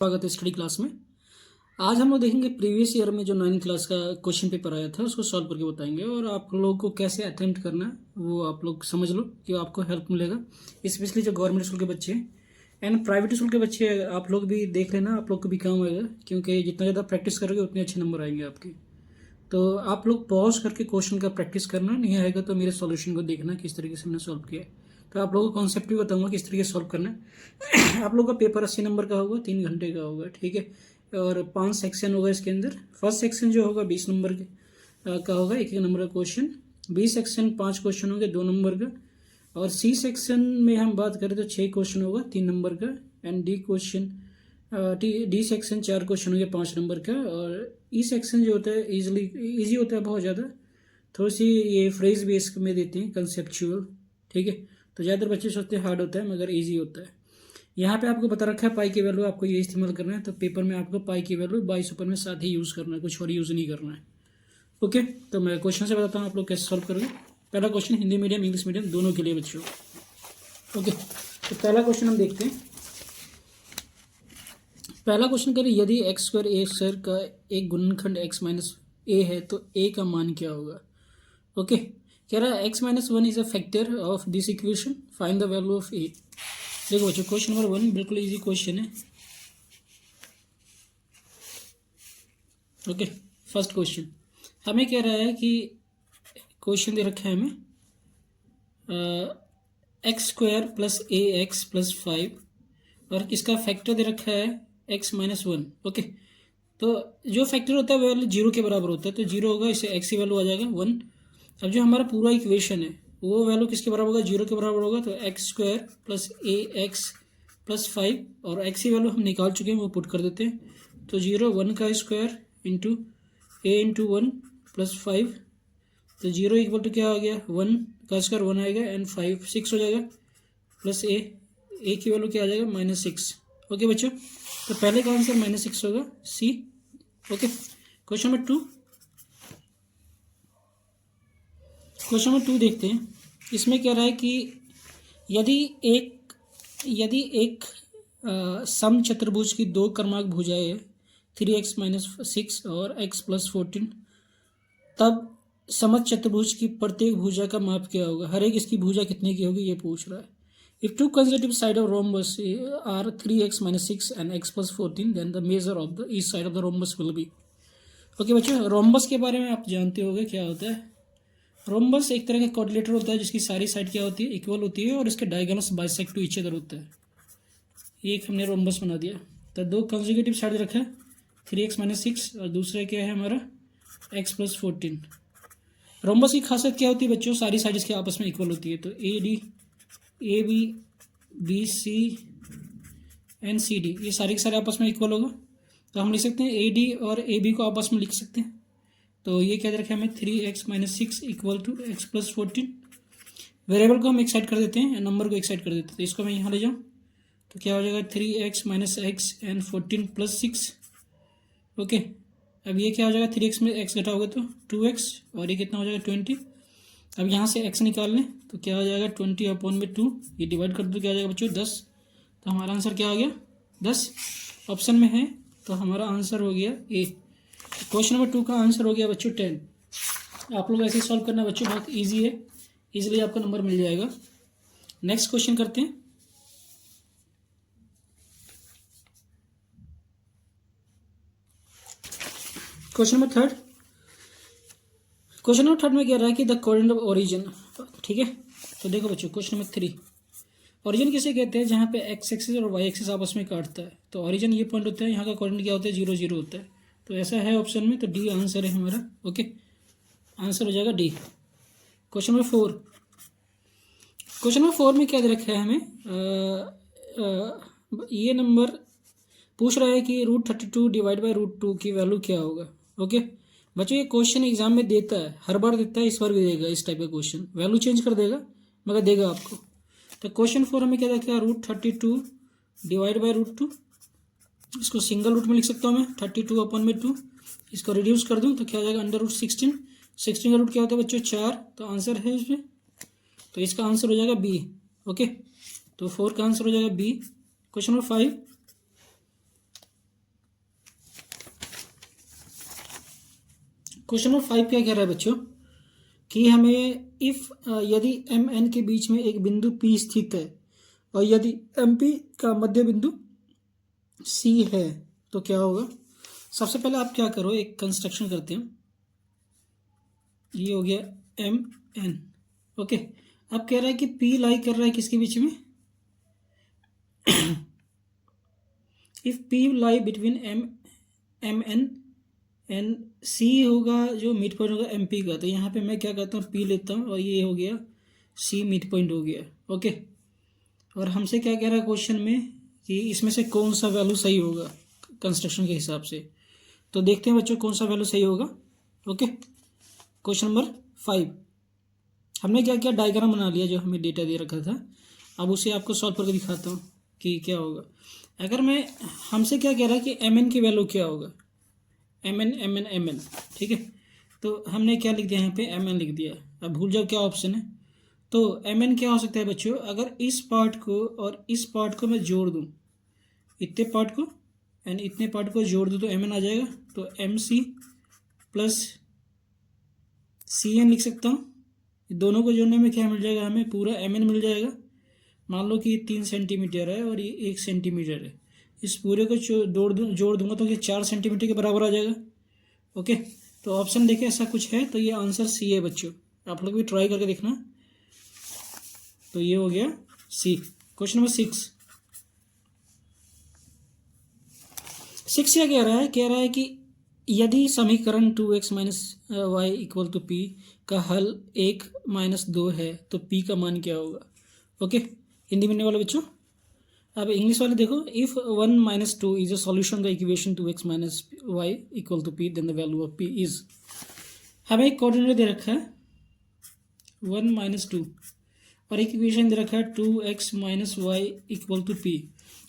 स्वागत है study class में। आज हम लोग देखेंगे प्रीवियस ईयर में जो 9th क्लास का क्वेश्चन पेपर आया था उसको सॉल्व करके बताएंगे और आप लोगों को कैसे अटेम्प्ट करना है वो आप लोग समझ लो कि आपको हेल्प मिलेगा। स्पेशली जो गवर्नमेंट स्कूल के बच्चे हैं एंड प्राइवेट स्कूल के बच्चे आप लोग भी देख लेना, आप लोग को भी काम आएगा क्योंकि जितना ज़्यादा प्रैक्टिस करोगे उतने अच्छे नंबर आएंगे आपके। तो आप लोग पॉज करके क्वेश्चन का प्रैक्टिस करना, नहीं आएगा तो मेरे सॉल्यूशन को देखना किस तरीके से मैंने सॉल्व किया है। तो आप लोगों को कॉन्सेप्ट भी बताऊंगा किस तरीके से सॉल्व करना है। आप लोगों का पेपर 80 नंबर का होगा, 3 घंटे का होगा, ठीक है। और 5 सेक्शन होगा इसके अंदर। फर्स्ट सेक्शन जो होगा 20 नंबर का होगा, एक एक नंबर का क्वेश्चन। बी सेक्शन 5 क्वेश्चन होंगे 2 नंबर का। और सी सेक्शन में हम बात करें तो 6 क्वेश्चन होगा 3 नंबर का। एंड डी सेक्शन 4 क्वेश्चन होंगे 5 नंबर का। और ई सेक्शन जो होता है ईजी होता है बहुत ज़्यादा, थोड़ी सी ये फ्रेज बेस में देते हैं, कंसेप्चुअल, ठीक है। तो ज़्यादातर बच्चे सोचते हैं हार्ड होता है मगर ईजी होता है। यहाँ पे आपको बता रखा है पाई की वैल्यू आपको ये इस्तेमाल करना है, तो पेपर में आपको पाई की वैल्यू 22 ऊपर में साथ ही यूज़ करना है, कुछ और यूज़ नहीं करना है। ओके, तो मैं क्वेश्चन से बताता हूँ आप लोग कैसे सॉल्व करोगे। पहला question Hindi medium English medium दोनों के लिए बच्चों। ओके, तो पहला क्वेश्चन हम देखते हैं। पहला क्वेश्चन करें, यदि एक्स स्क्वायर ए स्क्वायर का एक गुणनखंड एक्स माइनस ए है तो ए का मान क्या होगा। ओके, कह रहा है X minus 1 is a factor of this equation, find the value of A. देखो बच्चों, क्वेश्चन नंबर 1 बिल्कुल इजी क्वेश्चन है। ओके, फर्स्ट क्वेश्चन हमें कह रहा है कि क्वेश्चन दे रखा है हमें एक्स स्क्वायर प्लस ए एक्स प्लस 5 और इसका फैक्टर दे रखा है एक्स माइनस 1। ओके, तो जो फैक्टर होता है वैल्यू 0 के बराबर होता है, तो 0 होगा, इससे एक्स की वैल्यू आ जाएगा 1। अब जो हमारा पूरा इक्वेशन है वो वैल्यू किसके बराबर होगा, 0 के बराबर होगा, तो एक्स स्क्वायर प्लस ए एक्स प्लस 5 और एक्स की वैल्यू हम निकाल चुके हैं वो पुट कर देते हैं। तो 0 1 का स्क्वायर इंटू ए इंटू 1 प्लस 5, तो 0 इक्वल टू क्या आ गया, 1 का स्क्वायर 1 आएगा एंड 5 6 हो जाएगा, प्लस ए की वैल्यू क्या आ जाएगा -6। ओके बच्चों, तो पहले का आंसर -6 होगा, C. Okay, question number 2। Question number 2 देखते हैं। इसमें कह रहा है कि यदि एक सम चतुर्भुज की 2 क्रमांक भुजाएं है 3x - 6 और x + 14, तब समच चतुर्भुज की प्रत्येक भुजा का माप क्या होगा। हर एक इसकी भुजा कितने की होगी ये पूछ रहा है। If 2 consecutive side of rhombus are 3x - 6 and x + 14 then the measure of the each side of the rhombus will be. Okay बच्चों, रोम्बस के बारे में आप जानते होंगे क्या होता है। रोम्बस एक तरह का क्वाड्रिलेटरल होता है जिसकी सारी साइड क्या होती है, इक्वल होती है और इसके diagonals bisect to each other होता है। एक हमने रोम्बस बना दिया। तो 2 कंसेक्यूटिव साइड रखा है 3x - 6 और दूसरा क्या है हमारा x + 14। रोम्बस की खासियत क्या होती है बच्चों, सारी साइड इसके आपस में इक्वल होती है। तो A B C and C D ये सारे के सारे आपस में इक्वल होगा, तो हम लिख सकते हैं ए डी और ए बी को आपस में लिख सकते हैं। तो ये क्या रखा है हमें 3x - 6 = x + 14। वेरिएबल को हम एक साइड कर देते हैं, नंबर को एक साइड कर देते हैं। तो इसको मैं यहाँ ले जाऊँ तो क्या हो जाएगा 3x - x एंड 14 + 6। ओके, अब ये क्या हो जाएगा 3x में x घटाओगे तो 2x और ये कितना हो जाएगा 20। अब यहाँ से x निकाल लें तो क्या हो जाएगा 20/2, ये डिवाइड कर दो क्या आ जाएगा बच्चों 10। तो हमारा आंसर क्या आ गया 10, ऑप्शन में है, तो हमारा आंसर हो गया ए। क्वेश्चन नंबर 2 का आंसर हो गया बच्चों 10। आप लोग ऐसे सॉल्व करना बच्चों, बहुत इजी है, इजीली आपका नंबर मिल जाएगा। नेक्स्ट क्वेश्चन करते हैं। Question number 3। क्वेश्चन नंबर 3 में कह रहा है कि द कोऑर्डिनेट ऑफ ओरिजिन, ठीक है। तो देखो बच्चों क्वेश्चन नंबर 3, ओरिजिन किसे कहते हैं जहाँ पे एक्स एक्सिस और वाई एक्सिस आपस में काटता है। तो ओरिजिन ये पॉइंट होता है, यहाँ का कोऑर्डिनेट क्या होता है 0 0 होता है। तो ऐसा है ऑप्शन में, तो डी आंसर है हमारा। ओके, आंसर हो जाएगा D. Question number 4। Question number 4 में क्या दे रखा है हमें, ये नंबर पूछ रहा है कि √32 डिवाइड बाई √2 की वैल्यू क्या होगा। ओके बच्चों, ये क्वेश्चन एग्जाम में देता है, हर बार देता है, इस बार भी देगा इस टाइप का क्वेश्चन। वैल्यू चेंज कर देगा मगर देगा आपको। तो क्वेश्चन 4 हमें क्या देखा, √32 डिवाइड बाई √2। इसको सिंगल रूट में लिख सकता हूँ मैं 32/2। इसको रिड्यूस कर दूँ तो क्या हो जाएगा √16। 16 का रूट क्या होता है बच्चों 4, तो आंसर है इसमें, तो इसका आंसर हो जाएगा बी। ओके, तो 4 का आंसर हो जाएगा B. Question number 5। Question number 5 क्या कह रहा है बच्चों कि हमें इफ यदि एम एन के बीच में एक बिंदु पी स्थित है और यदि एम पी का मध्य बिंदु सी है तो क्या होगा। सबसे पहले आप क्या करो, एक कंस्ट्रक्शन करते हैं। ये हो गया एम एन, ओके। अब कह रहा है कि पी लाई कर रहा है किसके बीच में, if P lie between M N and C होगा जो मिड पॉइंट होगा एम पी का। तो यहाँ पे मैं क्या करता हूँ, पी लेता हूँ और ये हो गया सी मिड पॉइंट हो गया, ओके। और हमसे क्या कह रहा है क्वेश्चन में कि इसमें से कौन सा वैल्यू सही होगा कंस्ट्रक्शन के हिसाब से। तो देखते हैं बच्चों कौन सा वैल्यू सही होगा, ओके। क्वेश्चन नंबर 5 हमने क्या किया, डायग्राम बना लिया जो हमें डेटा दे रखा था। अब उसे आपको सॉल्व करके दिखाता हूँ कि क्या होगा। अगर मैं, हमसे क्या कह रहा है कि एम एन की वैल्यू क्या होगा, M N M N M N, ठीक है। तो हमने क्या लिख दिया यहाँ पे, एम एन लिख दिया। अब भूल जाओ क्या ऑप्शन है। तो एम एन क्या हो सकता है बच्चों, अगर इस पार्ट को और इस पार्ट को मैं जोड़ दूँ, इतने पार्ट को एंड इतने पार्ट को जोड़ दूँ तो एम एन आ जाएगा। तो M C plus C N लिख सकता हूँ। दोनों को जोड़ने में क्या मिल जाएगा, हमें पूरा एम एन मिल जाएगा। मान लो कि ये 3 सेंटीमीटर है और ये 1 सेंटीमीटर है। इस पूरे को जोड़ दूंगा तो ये 4 सेंटीमीटर के बराबर आ जाएगा, ओके। तो ऑप्शन देखें ऐसा कुछ है, तो ये आंसर सी है बच्चों। आप लोग भी ट्राई करके देखना। तो ये हो गया सी। क्वेश्चन नंबर 6 क्या कह रहा है, कह रहा है कि यदि समीकरण 2x minus Y equal to P का हल 1 माइनस 2 है तो p का मान क्या होगा, ओके। हिंदी में वाले बच्चों। अब इंग्लिश वाले देखो, if 1 minus 2 is a solution the equation 2x minus Y equal to P then the value of p is. हमें एक कोऑर्डिनेट दे रखा है 1 माइनस 2 और एक इक्वेशन दे रखा है 2x minus Y equal to P.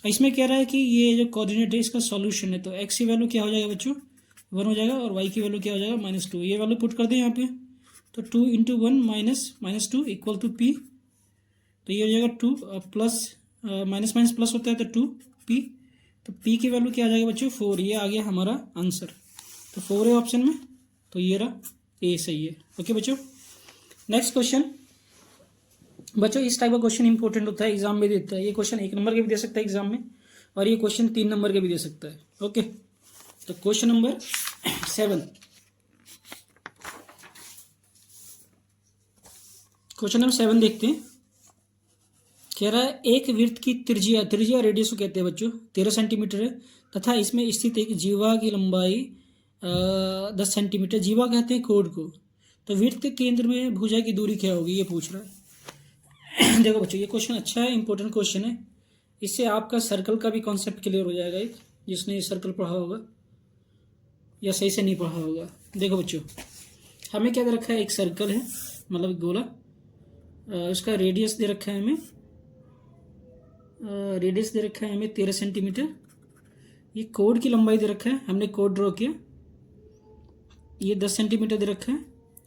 इसमें कह रहा है कि ये जो कोऑर्डिनेट है इसका सॉल्यूशन है। तो x की वैल्यू क्या हो जाएगा बच्चों, 1 हो जाएगा और y की वैल्यू क्या हो जाएगा, -2। ये वैल्यू पुट कर दें यहाँ पे। तो 2 into 1 minus 2 equal to P. तो ये हो जाएगा 2 प्लस माइनस माइनस प्लस होता है तो 2p। तो p की वैल्यू क्या आ जाएगा बच्चों, 4। ये आ गया हमारा आंसर। तो 4 है ऑप्शन में, तो ये रहा ए सही है, ओके बच्चों। नेक्स्ट क्वेश्चन बच्चों, इस टाइप का क्वेश्चन इंपॉर्टेंट होता है, एग्जाम में देता है। ये क्वेश्चन 1 नंबर के भी दे सकता है एग्जाम में और ये क्वेश्चन 3 नंबर के भी दे सकता है, ओके। तो क्वेश्चन नंबर 7, क्वेश्चन नंबर 7 देखते हैं। कह रहा है एक वृत्त की त्रिज्या रेडियस को कहते हैं बच्चों 13 सेंटीमीटर है तथा इसमें स्थित एक जीवा की लंबाई 10 सेंटीमीटर। जीवा कहते हैं कोड को। तो वृत्त के केंद्र में भुजा की दूरी क्या होगी, ये पूछ रहा है। देखो बच्चों ये क्वेश्चन अच्छा है, इंपॉर्टेंट क्वेश्चन है। इससे आपका सर्कल का भी कॉन्सेप्ट क्लियर हो जाएगा, एक जिसने ये सर्कल पढ़ा होगा या सही से नहीं पढ़ा होगा। देखो बच्चों हमें क्या दे रखा है, एक सर्कल है मतलब गोला, उसका रेडियस दे रखा है हमें, रेडियस दे रखा है हमें 13 सेंटीमीटर। ये कोड की लंबाई दे रखा है, हमने कोड ड्रॉ किया, ये 10 सेंटीमीटर दे रखा है,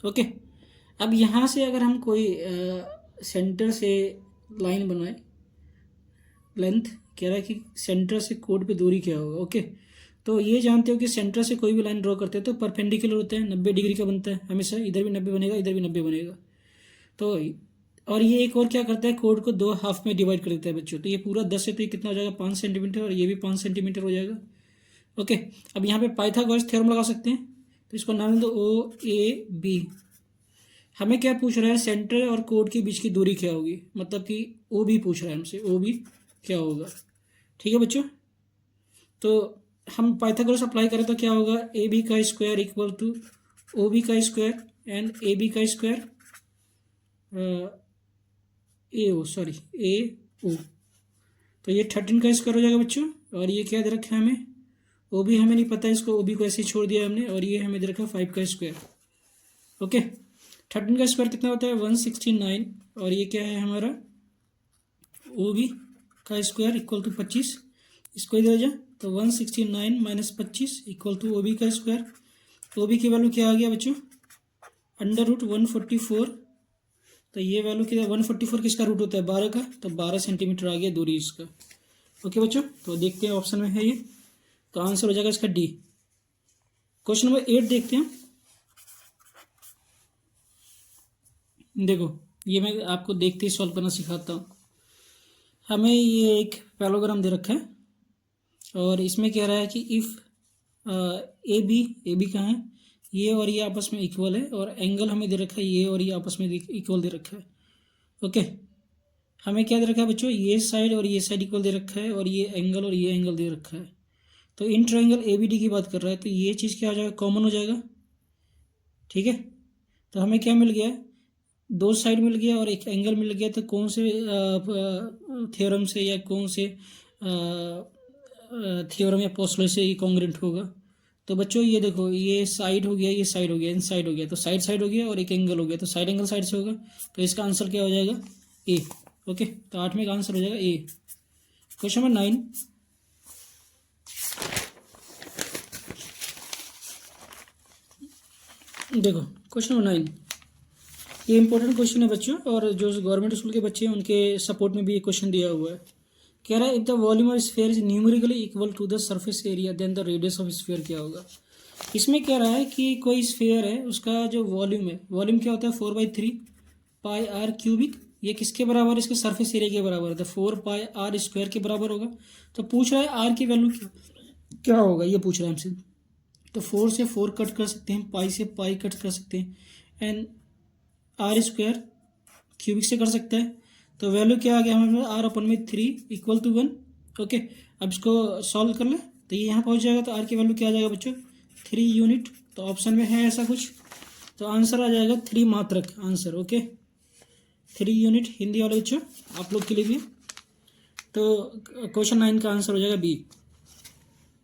ओके। अब यहाँ से अगर हम कोई सेंटर से लाइन बनाए, लेंथ कह रहा है कि सेंटर से कोड पे दूरी क्या होगा, ओके। तो ये जानते हो कि सेंटर से कोई भी लाइन ड्रॉ करते हैं तो परपेंडिकुलर होता है, 90 डिग्री का बनता है हमेशा। इधर भी 90 बनेगा, इधर भी 90 बनेगा। तो और ये एक और क्या करता है, कोड को 2 हाफ में डिवाइड कर देता है बच्चों। तो ये पूरा 10 है तो ये कितना हो जाएगा, 5 सेंटीमीटर, और ये भी 5 सेंटीमीटर हो जाएगा, ओके। अब यहाँ पे पाइथागोरस थ्योरम लगा सकते हैं। तो इसको नाम दो OAB। हमें क्या पूछ रहा है, सेंटर और कोड के बीच की दूरी क्या होगी, मतलब कि OB पूछ रहा है हमसे, OB क्या होगा, ठीक है बच्चों। तो हम पाइथागोरस अप्लाई करें तो क्या होगा, AB का स्क्वायर इक्वल टू OB का स्क्वायर एंड AB का स्क्वायर AO। तो ये 13 का स्क्वायर हो जाएगा बच्चों। और ये क्या दे रखा है हमें, OB हमें नहीं पता है, इसको OB को ऐसे ही छोड़ दिया हमने। और ये हमें दे रखा है 5 का स्क्वायर, ओके। 13 का स्क्वायर कितना होता है, 169। और ये क्या है हमारा, OB का स्क्वायर इक्वल टू 25। इसको इधर जाए तो 169 माइनस 25 इक्वल टू OB का स्क्वायर। OB की वैल्यू क्या आ गया बच्चों, √144। तो ये वैल्यू क्या, 144 किसका रूट होता है, 12 का। तो 12 सेंटीमीटर आ गया दूरी इसका, ओके बच्चों। तो देखते हैं ऑप्शन में है ये, तो आंसर हो जाएगा इसका D। क्वेश्चन नंबर 8 देखते हैं। देखो, ये मैं आपको देखते ही सॉल्व करना सिखाता हूँ। हमें ये एक पैराग्राम दे रखा है और इसमें कह रहा है कि इफ़ ए बी कहाँ है, ये और ये आपस में इक्वल है और एंगल हमें दे रखा है ये और ये आपस में इक्वल दे रखा है। ओके, हमें क्या दे रखा है बच्चों, ये साइड और ये साइड इक्वल दे रखा है और ये एंगल दे रखा है। तो in triangle A B D की बात कर रहा है, तो ये चीज़ क्या हो जाएगा, कॉमन हो जाएगा। ठीक है, तो हमें क्या मिल गया, दो साइड मिल गया और एक एंगल मिल गया। तो कौन से थ्योरम से या कौन से थ्योरम या पोस्टुलेट से ये कॉन्ग्रुएंट होगा। तो बच्चों ये देखो, ये साइड हो गया, ये साइड हो गया, इन साइड हो गया, तो साइड हो गया और एक एंगल हो गया, तो साइड एंगल साइड से होगा। तो इसका आंसर क्या हो जाएगा, ए। ओके, तो 8वें का आंसर हो जाएगा ए। क्वेश्चन नंबर 9, देखो क्वेश्चन नंबर 9, ये इंपॉर्टेंट क्वेश्चन है बच्चों, और जो गवर्नमेंट स्कूल के बच्चे हैं उनके सपोर्ट में भी ये क्वेश्चन दिया हुआ है। कह रहा है if the volume of sphere is numerically equal to the surface area then the radius of sphere क्या होगा। इसमें कह रहा है कि कोई स्फीयर है, उसका जो वॉल्यूम है, वॉल्यूम क्या होता है 4/3 पाई आर क्यूबिक, ये किसके बराबर है, इसके सरफेस एरिया के बराबर है, तो 4 पाई आर स्क्वायर के बराबर होगा। तो पूछ रहा है आर की वैल्यू क्या होगा, ये पूछ रहा है हमसे। तो 4 से 4 कट कर सकते हैं, पाई से पाई कट कर सकते हैं, एंड आर स्क्वायर क्यूबिक से कर सकता है। तो वैल्यू क्या आ गया हमारे पास, आर अपन में 3 इक्वल टू 1। ओके, अब इसको सॉल्व कर ले, तो ये यहाँ पहुँच जाएगा। तो आर की वैल्यू क्या आ जाएगा बच्चों, 3 यूनिट। तो ऑप्शन में है ऐसा कुछ, तो आंसर आ जाएगा 3 मात्रक आंसर। ओके, 3 यूनिट हिंदी वाले बच्चों आप लोग के लिए भी। तो क्वेश्चन 9 का आंसर हो जाएगा बी।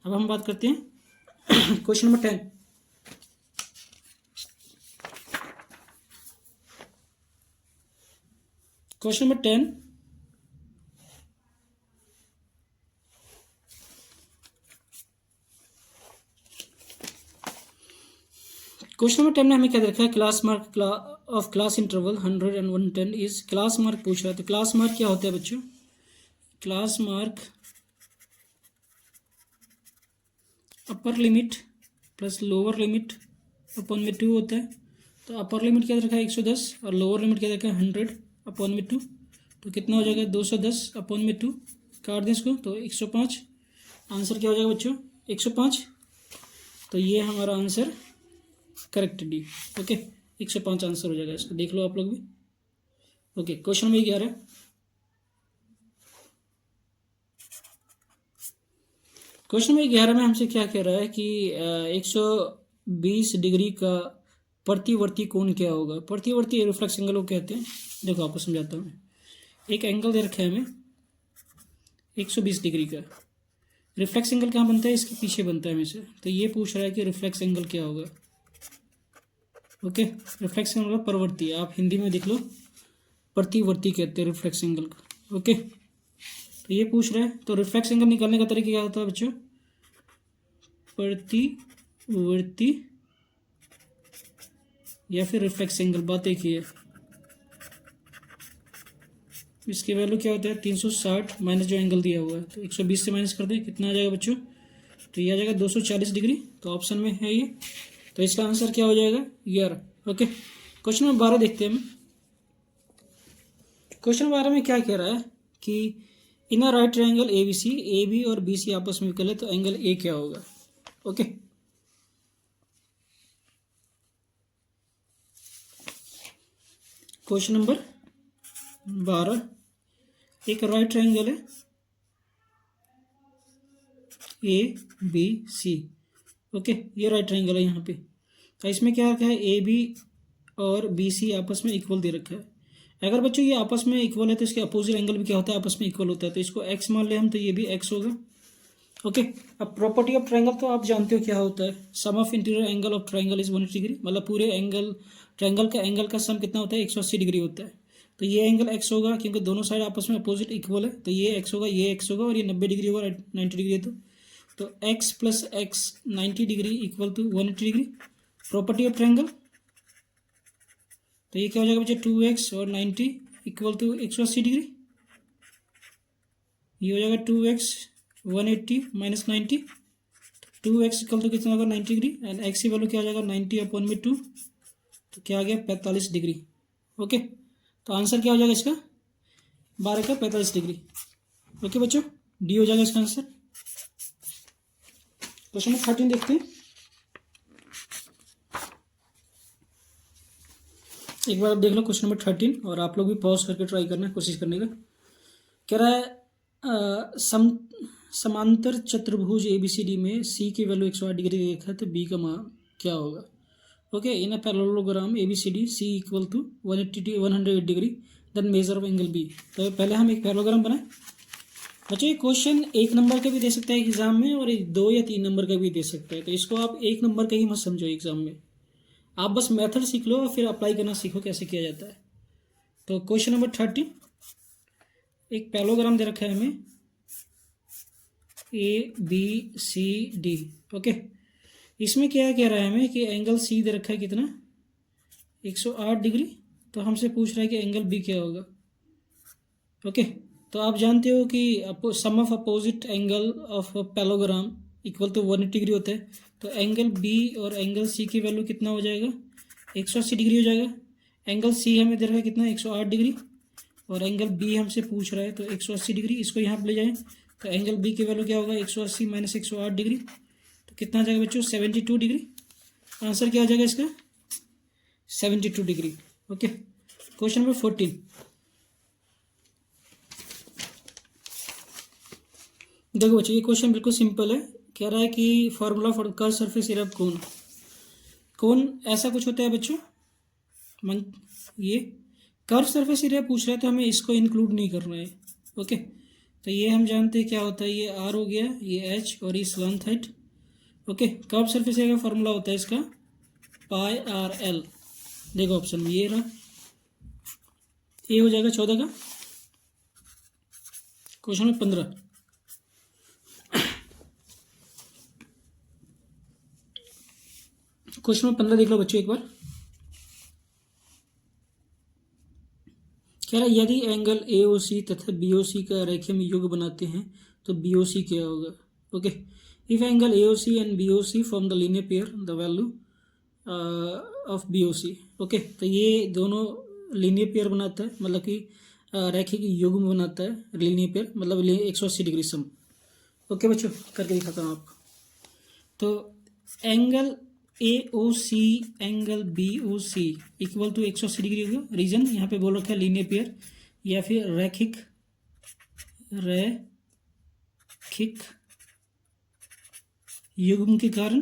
अब हम बात करते हैं question number 10। Question number 10, question number 10 में हमें क्या देखा है, class mark of class interval 100 and 110 is, class mark पूछ रहा है। तो क्लास मार्क क्या होता है बच्चों, class mark upper limit plus lower limit upon में 2 होता है। तो अपर लिमिट क्या रखा है 110 और लोअर लिमिट क्या रखा है 100 अपन में 2। तो कितना हो जाएगा 210 अपन में 2, काट दें इसको, तो 105। आंसर क्या हो जाएगा बच्चों 105। तो ये हमारा answer correct D. Okay, 105 answer हो जाएगा इसका, देख लो आप लोग भी। Okay, question number 11, question number 11 में हमसे क्या कह रहा है कि 120 डिग्री का प्रतिवर्ती कोण क्या होगा। प्रतिवर्ती रिफ्लेक्स एंगल को कहते हैं। देखो आपको समझाता हूँ मैं, एक एंगल दे रखा है हमें 120 डिग्री का। रिफ्लेक्स एंगल कहाँ बनता है, इसके पीछे बनता है हमेशा। तो ये पूछ रहा है कि रिफ्लेक्स एंगल क्या होगा। ओके, रिफ्लेक्स एंगल का परवर्ती, आप हिंदी में देख लो प्रतिवर्ती कहते हैं रिफ्लेक्स एंगल को। ओके, तो ये पूछ रहा है, तो रिफ्लेक्स एंगल निकालने का तरीका क्या होता है बच्चों, प्रतिवर्ती या फिर रिफ्लेक्स एंगल, बात एक ही है। इसकी वैल्यू क्या होता है 360 माइनस जो एंगल दिया हुआ है, तो 120 से माइनस कर दें, कितना आ जाएगा बच्चों, तो ये आ जाएगा 240 डिग्री। तो ऑप्शन में है ये, तो इसका आंसर क्या हो जाएगा 11। ओके, क्वेश्चन नंबर 12 देखते हैं हम। क्वेश्चन नंबर 12 में क्या कह रहा है कि in a right triangle ABC, AB और BC आपस में इक्वल है, तो एंगल ए क्या होगा। ओके, क्वेश्चन नंबर 12, एक राइट ट्रायंगल है ABC। ओके, ये राइट ट्रायंगल है यहाँ पे। तो इसमें क्या रखा है AB और BC आपस में इक्वल दे रखा है। अगर बच्चों ये आपस में इक्वल है तो इसके अपोजिट एंगल भी क्या होता है, आपस में इक्वल होता है। तो इसको x मान ले हम, तो ये भी x होगा। ओके, अब प्रॉपर्टी ऑफ ट्रायंगल तो आप जानते हो क्या होता है, sum of interior angle of triangle is 180 degree, मतलब पूरे एंगल ट्रायंगल का एंगल का सम कितना होता है 180 डिग्री होता है। तो ये एंगल x होगा क्योंकि दोनों साइड आपस में अपोजिट इक्वल है, तो ये x होगा, ये x होगा, और ये 90 डिग्री होगा, 90 डिग्री है। तो x plus x 90 degree equal to 180 degree, property of triangle. तो ये क्या हो जाएगा बच्चे 2x और 90 इक्वल टू 180 डिग्री, ये हो जाएगा 2x 180 minus 90, 2x equal to कितना होगा 90 डिग्री, एंड x की वैल्यू क्या आ जाएगा 90 अपॉन में 2, तो क्या आ गया 45 डिग्री। ओके, तो आंसर क्या हो जाएगा इसका 12 का 45 डिग्री। ओके बच्चों, डी हो जाएगा इसका आंसर। क्वेश्चन नंबर 13 देखते हैं। एक बार आप देख लो क्वेश्चन नंबर 13 और आप लोग भी पॉज करके ट्राई करना, कोशिश करने का। कह रहा है समांतर चतुर्भुज ABCD में सी की वैल्यू 108 डिग्री देखा है तो बी का मान क्या होगा। Okay, in a parallelogram ABCD C equal to 108 degree then measure of angle B. तो पहले हम एक पैरेललोग्राम बनाए बच्चों। ये क्वेश्चन 1 नंबर का भी दे सकता है एग्जाम में और 2 या 3 नंबर का भी दे सकता है, तो इसको आप 1 नंबर का ही मत समझो एग्जाम में। आप बस मेथड सीख लो और फिर अप्लाई करना सीखो कैसे किया जाता है। तो क्वेश्चन नंबर 13, एक पैरेललोग्राम दे रखा है हमें ABCD। ओके, इसमें क्या कह रहा है हमें कि एंगल सी दे रखा है कितना 108 डिग्री, तो हमसे पूछ रहा है कि एंगल बी क्या होगा। ओके, तो आप जानते हो कि sum of opposite angle of parallelogram equal to 180 degree होता है, तो एंगल बी और एंगल सी की वैल्यू कितना हो जाएगा 180 डिग्री हो जाएगा। एंगल सी हमें दे रहा है कितना 108 डिग्री और एंगल बी हमसे पूछ रहा है तो 180 डिग्री। इसको यहाँ पर ले जाएं तो एंगल बी की वैल्यू क्या होगा 180 माइनस 108 डिग्री, तो कितना आ जाएगा बच्चों 72 डिग्री। आंसर क्या आ जाएगा इसका 72 डिग्री। ओके, क्वेश्चन नंबर 14, देखो बच्चों ये क्वेश्चन बिल्कुल सिंपल है। कह रहा है कि formula for curve surface area of cone, cone ऐसा कुछ होता है बच्चों। ये कर्व सरफेस एरिया पूछ रहा है तो हमें इसको इंक्लूड नहीं करना है। ओके, तो ये हम जानते हैं क्या होता है, ये आर हो गया, ये एच और ये slant height. Okay, curve surface area का फार्मूला होता है इसका पाई आर एल। देखो ऑप्शन में ये रहा, ए हो जाएगा 14 का। क्वेश्चन नंबर 15, क्वेश्चन नंबर 15 देख लो बच्चों एक बार। कह रहा है यदि एंगल AOC तथा BOC का रेखीय योग बनाते हैं तो BOC क्या होगा। Okay, if angle AOC and BOC form the linear pair the value of BOC। Okay, तो ये दोनों लीनियर पेयर बनाता है, मतलब कि रेखिक युग्म बनाता है। लीनियर पेयर मतलब 180 डिग्री सम। ओके बच्चों, करके दिखाता हूँ आपको। तो angle AOC angle BOC equal to 180 degree होगा। रीजन यहाँ पे बोल रखा है लीनियर पेयर या फिर रैखिक युग्म के कारण।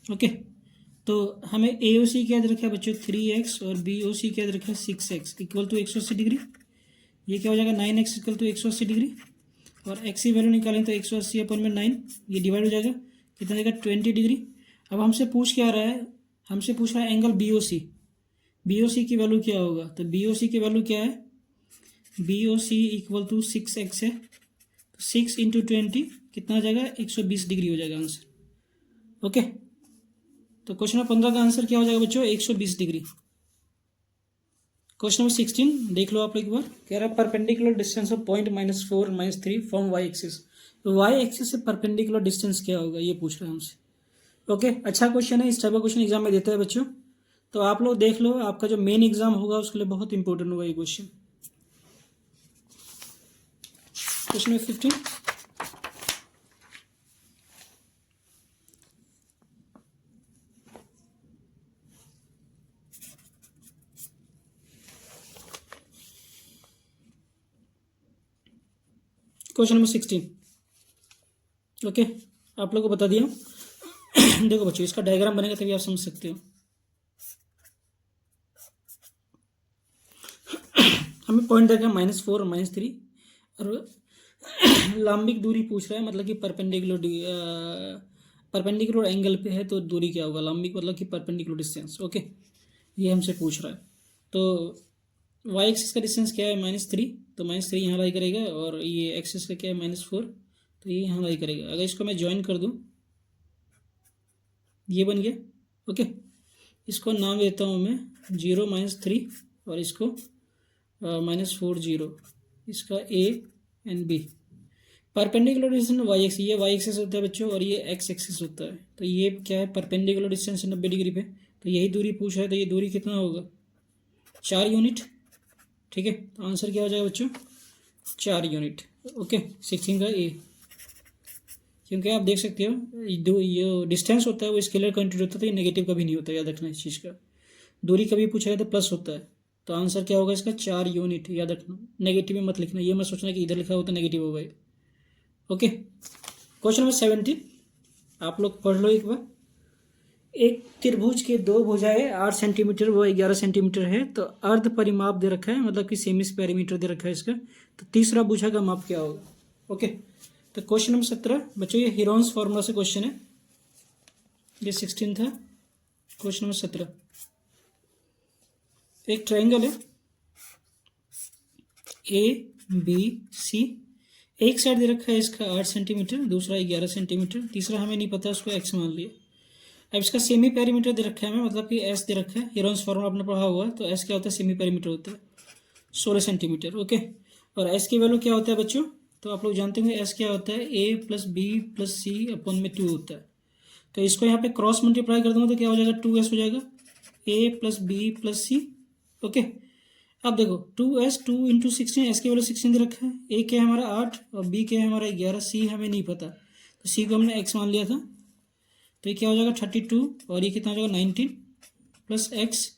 ओके, तो हमें AOC क्या दे रखा है बच्चों 3x और BOC क्या दे रखा है 6x इक्वल टू 180 डिग्री। ये क्या हो जाएगा 9x इक्वल टू 180 डिग्री और x की वैल्यू निकालें तो 180 अपन में 9, ये डिवाइड हो जाएगा कितना देगा 20 डिग्री। अब हमसे पूछ क्या रहा है, हमसे पूछ रहा है एंगल BOC की वैल्यू क्या होगा। तो BOC की वैल्यू क्या है, BOC इक्वल टू 6x है, तो 6 इंटू 20 कितना आ जाएगा 120 डिग्री हो जाएगा आंसर। ओके, तो क्वेश्चन नंबर 15 का आंसर क्या हो जाएगा बच्चों 120 डिग्री। क्वेश्चन नंबर 16 देख लो आप एक बार। कह रहा है perpendicular distance of point -4 -3 from y axis. तो y एक्सिस से परपेंडिकुलर डिस्टेंस क्या होगा ये पूछ रहे हैं हमसे। ओके, अच्छा क्वेश्चन है, इस टाइप का क्वेश्चन एग्जाम में देता है बच्चों, तो आप लोग देख लो, आपका जो मेन एग्जाम होगा उसके लिए बहुत इंपॉर्टेंट होगा ये question. Question number 15, question number 16। Okay, आप लोगों को बता दिया। देखो बच्चों इसका डायग्राम बनेगा तभी आप समझ सकते हो। हमें पॉइंट देगा -4 और -3 और लंबिक दूरी पूछ रहा है, मतलब कि परपेंडिकुलर एंगल पे है तो दूरी क्या होगा। लंबिक मतलब कि परपेंडिकुलर डिस्टेंस। ओके, ये हमसे पूछ रहा है। तो y एक्सिस का डिस्टेंस क्या है -3, तो -3 यहाँ लाई करेगा और ये एक्सिस का क्या है -4, तो ये यहाँ लाई करेगा। अगर इसको मैं ज्वाइन कर दूँ ये बन गया। ओके, इसको नाम देता हूँ मैं 0 -3 और इसको -4 0, इसका A and B। Perpendicular distance y axis, ये y एक्सिस होता है बच्चों और ये x एक्सिस होता है। तो ये क्या है परपेंडिकुलर डिस्टेंस 90 डिग्री पे, तो यही दूरी पूछ रहा है, तो ये दूरी कितना होगा 4 यूनिट। ठीक है, तो आंसर क्या हो जाएगा बच्चों? 4 यूनिट। ओके, 16 का ए। क्योंकि आप देख सकते हो दो ये डिस्टेंस होता है वो स्केलर क्वांटिटी होता है, तो ये नेगेटिव कभी नहीं होता, याद रखना इस चीज़ का। दूरी कभी पूछा जाए तो प्लस होता है, तो आंसर क्या होगा इसका? 4 यूनिट। याद रखना, नेगेटिव में मत लिखना, ये मत सोचना कि इधर लिखा हो तो नेगेटिव होगा। ओके, क्वेश्चन नंबर 17 आप लोग पढ़ लो एक बार। एक त्रिभुज के दो भुजाएं 8 सेंटीमीटर व 11 सेंटीमीटर है, तो अर्ध परिमाप दे रखा है, मतलब कि सेमी पेरीमीटर दे रखा है इसका, तो तीसरा भुजा का माप क्या होगा? ओके, तो क्वेश्चन नंबर 17 बच्चों ये हीरोन्स फॉर्मूला से क्वेश्चन है, ये 16 था। क्वेश्चन नंबर 17, एक ट्रायंगल है ए बी सी, एक साइड दे रखा है इसका 8 सेंटीमीटर, दूसरा 11 सेंटीमीटर, तीसरा हमें नहीं पता, उसको एक्स मान लिया। अब इसका सेमी पेरीमीटर दे रखा है हमें, मतलब कि एस दे रखा है, हीरोन्स फॉर्मूला आपने पढ़ा हुआ, तो एस क्या होता है? सेमी पेरीमीटर होता है 16 सेंटीमीटर। ओके, और एस की वैल्यू क्या होता है बच्चों? तो आप लोग जानते होंगे एस क्या होता है? ए प्लस बी प्लस सी अपन में 2 होता है। तो इसको यहाँ पे क्रॉस मल्टीप्लाई कर दूंगा तो क्या हो जाएगा? 2s हो जाएगा, ए प्लस बी प्लस सी। ओके, अब देखो 2s 2 इंटू 16, एस की वैल्यू 16 दे रखा है, ए क्या है हमारा 8 और बी क्या है हमारा 11, सी हमें नहीं पता, तो सी को हमने एक्स मान लिया था, तो ये क्या हो जाएगा? 32, और ये कितना हो जाएगा? 19 प्लस एक्स।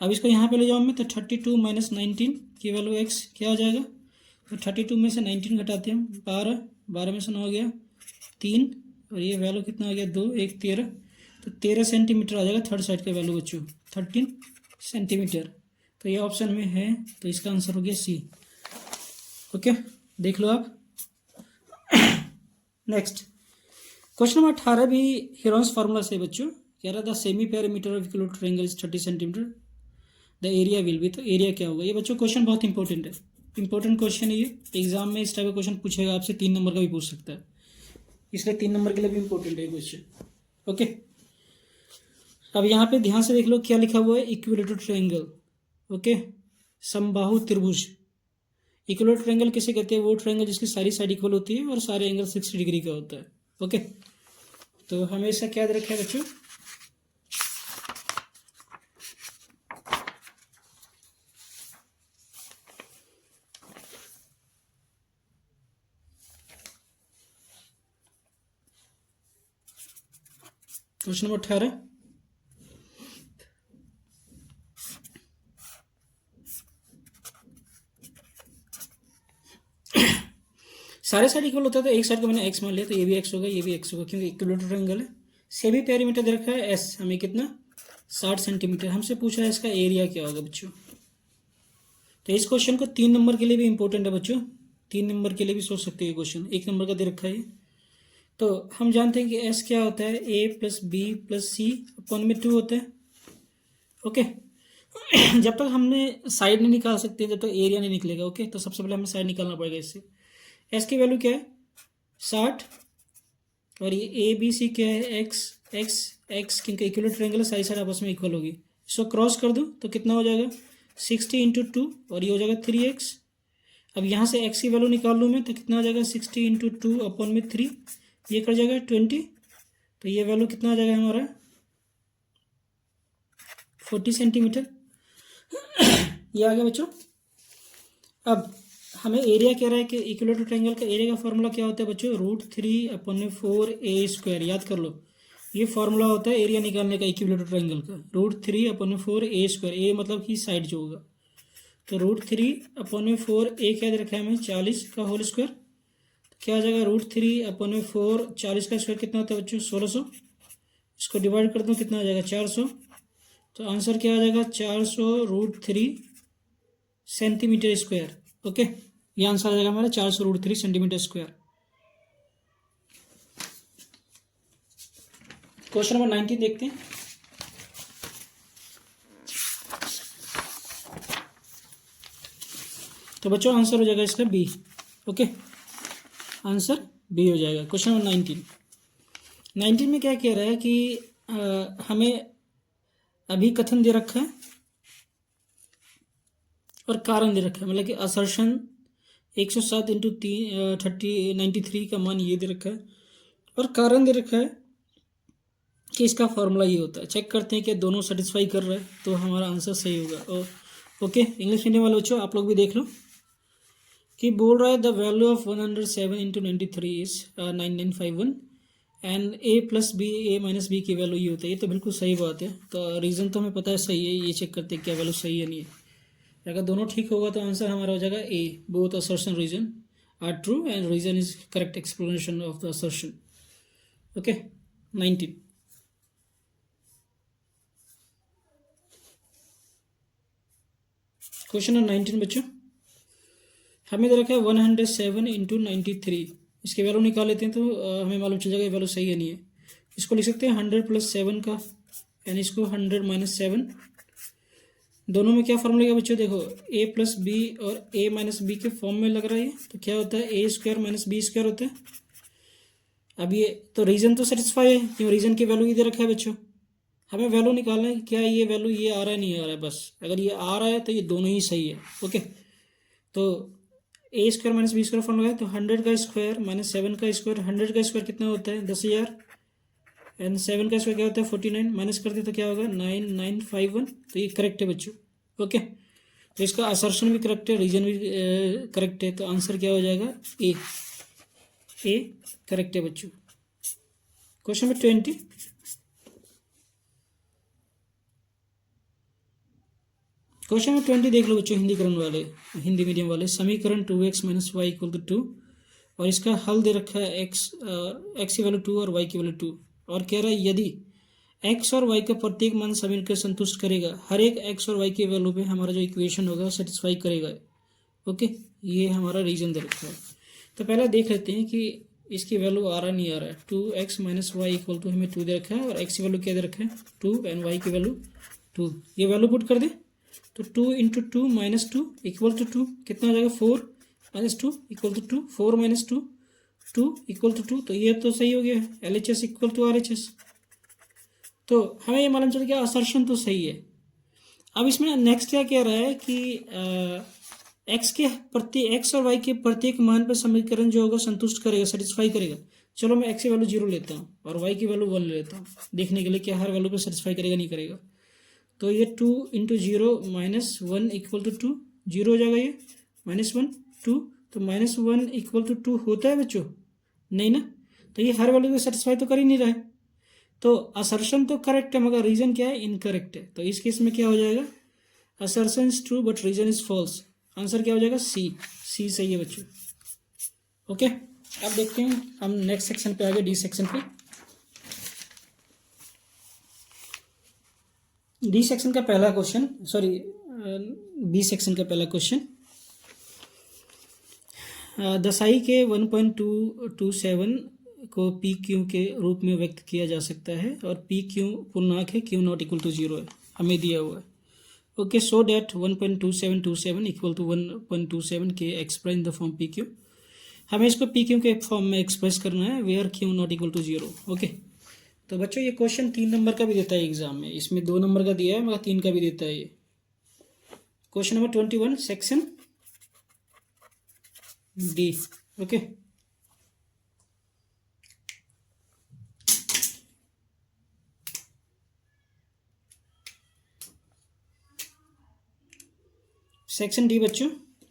अब इसको यहाँ पे ले जाऊँ मैं, तो 32 माइनस 19 की वैल्यू एक्स क्या हो जाएगा? तो 32 में से 19 घटाते हैं, 12, 12 में से 9 हो गया 3, और ये वैल्यू कितना हो गया? 2, 1 13, तो 13 सेंटीमीटर आ जाएगा थर्ड साइड का वैल्यू बच्चों, 13 सेंटीमीटर। तो ये ऑप्शन में है, तो इसका आंसर हो गया सी। ओके, देख लो आप। नेक्स्ट क्वेश्चन नंबर 18 भी हीरोन्स फार्मूला से बच्चों, कह रहा था semi perimeter of equal triangle is 30 centimetre, the area will be, तो एरिया क्या होगा? ये बच्चों क्वेश्चन बहुत इंपॉर्टेंट है, इंपॉर्टेंट क्वेश्चन है ये, एग्जाम में इस टाइप का क्वेश्चन पूछेगा आपसे, 3 नंबर का भी पूछ सकता है, इसलिए 3 नंबर के लिए भी इंपॉर्टेंट है क्वेश्चन। ओके, अब यहाँ पे ध्यान से देख लो क्या लिखा हुआ है? Equilateral triangle. ओके, समबाहु त्रिभुज। इक्विलेटरल ट्रायंगल किसे कहते हैं? वो ट्रायंगल जिसकी सारी साइड इक्वल होती है और सारे एंगल 60 डिग्री का होता है। ओके, तो हमेशा क्या याद रखा है बच्चों? क्वेश्चन नंबर 18, सारे साइड इक्वल होता है, तो एक साइड को मैंने एक्स मान लिया, तो ये भी एक्स होगा, ये भी एक्स होगा, क्योंकि इक्विलेटरल ट्रायंगल है। सेमी पेरीमीटर दे रखा है एस, हमें कितना? 60 सेंटीमीटर। हमसे पूछा है इसका एरिया क्या होगा बच्चों, तो इस क्वेश्चन को 3 नंबर के लिए भी इंपॉर्टेंट है बच्चों, 3 नंबर के लिए भी सोच सकते हैं क्वेश्चन, 1 नंबर का दे रखा है। तो हम जानते हैं कि एस क्या होता है? ए प्लस बी प्लस सी अपन में 2 होता है। ओके, जब तक हमने साइड नहीं निकाल सकते, जब तक एरिया नहीं निकलेगा। ओके, तो सबसे पहले हमें साइड निकालना पड़ेगा इससे। एस की वैल्यू क्या है? 60, और ये ए बी सी क्या है? एक्स एक्स एक्स, क्योंकि इक्वल ट्रायंगल सारी साइड आपस में इक्वल होगी। इसको क्रॉस कर दूँ तो कितना हो जाएगा? 60 इंटू 2, और ये हो जाएगा 3x। अब यहाँ से x की वैल्यू निकाल लूँ मैं, तो कितना हो जाएगा? 60 इंटू 2 अपॉन में 3, ये कर जाएगा 20, तो ये वैल्यू कितना आ जाएगा हमारा? 40 सेंटीमीटर। ये आ गया बच्चों। अब हमें एरिया कह रहा है कि इक्विलेटरल ट्रायंगल का एरिया का फॉर्मूला क्या होता है बच्चों? √3/4a²। याद कर लो, ये फॉर्मूला होता है एरिया निकालने का इक्विलेटरल ट्रायंगल का, √3/4a²। ए मतलब कि साइड जो होगा, तो √3/4 क्या दे रखा है हमें? 40 का होल स्क्वायर, तो क्या आ जाएगा? √3/4 40 का स्क्वायर कितना होता है बच्चों? 1600। इसको डिवाइड कर दूँ कितना आ जाएगा? 400। तो आंसर क्या आ जाएगा? 400√3 सेंटीमीटर स्क्वायर। ओके, ये आंसर आ जाएगा हमारा 400√3 सेंटीमीटर स्क्वायर। क्वेश्चन नंबर 19 देखते हैं। तो बच्चों आंसर हो जाएगा इसका बी। ओके, आंसर बी हो जाएगा। क्वेश्चन नंबर 19 में क्या कह रहा है कि हमें अभी कथन दे रखा है और कारण दे रखा है, मतलब कि असर्शन 107 इंटू 93 का मान ये दे रखा है, और कारण दे रखा है कि इसका फॉर्मूला ये होता है। चेक करते हैं कि दोनों सेटिस्फाई कर रहा है, तो हमारा आंसर सही होगा। और ओके, इंग्लिश मीडियम वाले बच्चों आप लोग भी देख लो कि बोल रहा है the value of 107 into 93 is 9951 and A plus B A minus B की वैल्यू ये होता है। ये तो बिल्कुल सही बात है, तो रीज़न तो हमें पता है सही है, ये चेक करते हैं क्या वैल्यू सही है नहीं है। अगर दोनों ठीक होगा तो आंसर हमारा हो जाएगा A, both assertion reason are true and reason is correct explanation of the assertion. Okay, 19 question number 19 बच्चों, हमें दे रखा है 107 इंटू 93, इसकी वैल्यू निकाल लेते हैं तो हमें मालूम चल जाएगा ये वैल्यू सही है नहीं है। इसको लिख सकते हैं 100 प्लस 7 का, यानी इसको 100 माइनस 7। दोनों में क्या फॉर्मूला है बच्चों, देखो ए प्लस बी और ए माइनस बी के फॉर्म में लग रहा है, तो क्या होता है A square minus B square होता है। अब ये तो रीजन तो सेटिस्फाई है, क्यों रीजन की वैल्यू इधर रखा है बच्चों, हमें वैल्यू निकालना है क्या ये वैल्यू ये आ रहा है नहीं आ रहा है, बस अगर ये आ रहा है तो ये दोनों ही सही है। ओके, तो A square minus B square formula है, तो 100 का स्क्वायर माइनस 7 का स्क्वायर, 100 का स्क्वायर कितना होता है 10,000 एंड 7 का स्क्वायर क्या होता है 49, माइनस करते तो क्या होगा 9951, तो ये करेक्ट है बच्चों। ओके, तो इसका असर्शन भी करेक्ट है, रीजन भी करेक्ट है, तो आंसर क्या हो जाएगा ए करेक्ट है बच्चों। क्वेश्चन नंबर 20, क्वेश्चन नंबर 20 देख लो बच्चों, हिंदीकरण वाले, हिंदी मीडियम वाले। समीकरण 2x minus Y equal to 2 और इसका हल दे रखा है x की वैल्यू 2 और y की वैल्यू 2, और कह रहा है यदि x और y का प्रत्येक मान समीकरण को संतुष्ट करेगा, हर एक x और y की वैल्यू पे हमारा जो इक्वेशन होगा सेटिस्फाई करेगा। ओके, ये हमारा रीजन दे रखा है। तो पहले देख लेते हैं कि इसकी वैल्यू आ रहा नहीं आ रहा है। 2x minus Y equal to हमें 2 दे रखा है और x की वैल्यू क्या दे रखा है 2 एंड y की वैल्यू 2। ये वैल्यू पुट कर दे तो 2 इंटू 2 माइनस 2 इक्वल टू 2, कितना हो जाएगा 4 minus 2 equal to 2, 4 minus 2 2 equal to 2, तो ये तो सही हो गया LHS इक्वल टू RHS। तो हमें ये मालूम चल गया असर्शन तो सही है। अब इसमें नेक्स्ट क्या कह रहा है कि x और y के प्रत्येक मान पर समीकरण जो होगा संतुष्ट करेगा, सेटिस्फाई करेगा। चलो मैं x की वैल्यू 0 लेता हूँ और y की वैल्यू 1 ले लेता हूँ, देखने के लिए क्या हर वैल्यू पे सेटिस्फाई करेगा नहीं करेगा। तो ये 2 इंटू 0 माइनस 1 इक्वल टू 2, 0 हो जाएगा ये माइनस 1 2, तो माइनस 1 इक्वल टू 2 होता है बच्चों नहीं ना, तो ये हर वैल्यू को सेटिस्फाई तो कर ही नहीं रहा है। तो असर्शन तो करेक्ट है मगर रीजन क्या है इनकरेक्ट है। तो इस केस में क्या हो जाएगा assertion is true but reason is false, answer क्या हो जाएगा सी सही है बच्चों। ओके, अब देखते हैं हम नेक्स्ट सेक्शन पे आगे, डी सेक्शन पे। डी सेक्शन का पहला क्वेश्चन, सॉरी बी सेक्शन का पहला क्वेश्चन, दसाई के 1.227 को पी क्यू के रूप में व्यक्त किया जा सकता है और पी क्यू पूर्णांक है, क्यू नॉट इक्वल टू 0 है, हमें दिया हुआ है। Okay, so that 1.2727 equal to 1.27 के express in the form P Q, हमें इसको पी क्यू के फॉर्म में एक्सप्रेस करना है where Q not equal to 0। Okay, तो बच्चों ये क्वेश्चन 3 नंबर का भी देता है एग्जाम में, इसमें 2 नंबर का दिया है मगर 3 का भी देता है ये। Question number 21 section D. Okay, section D बच्चों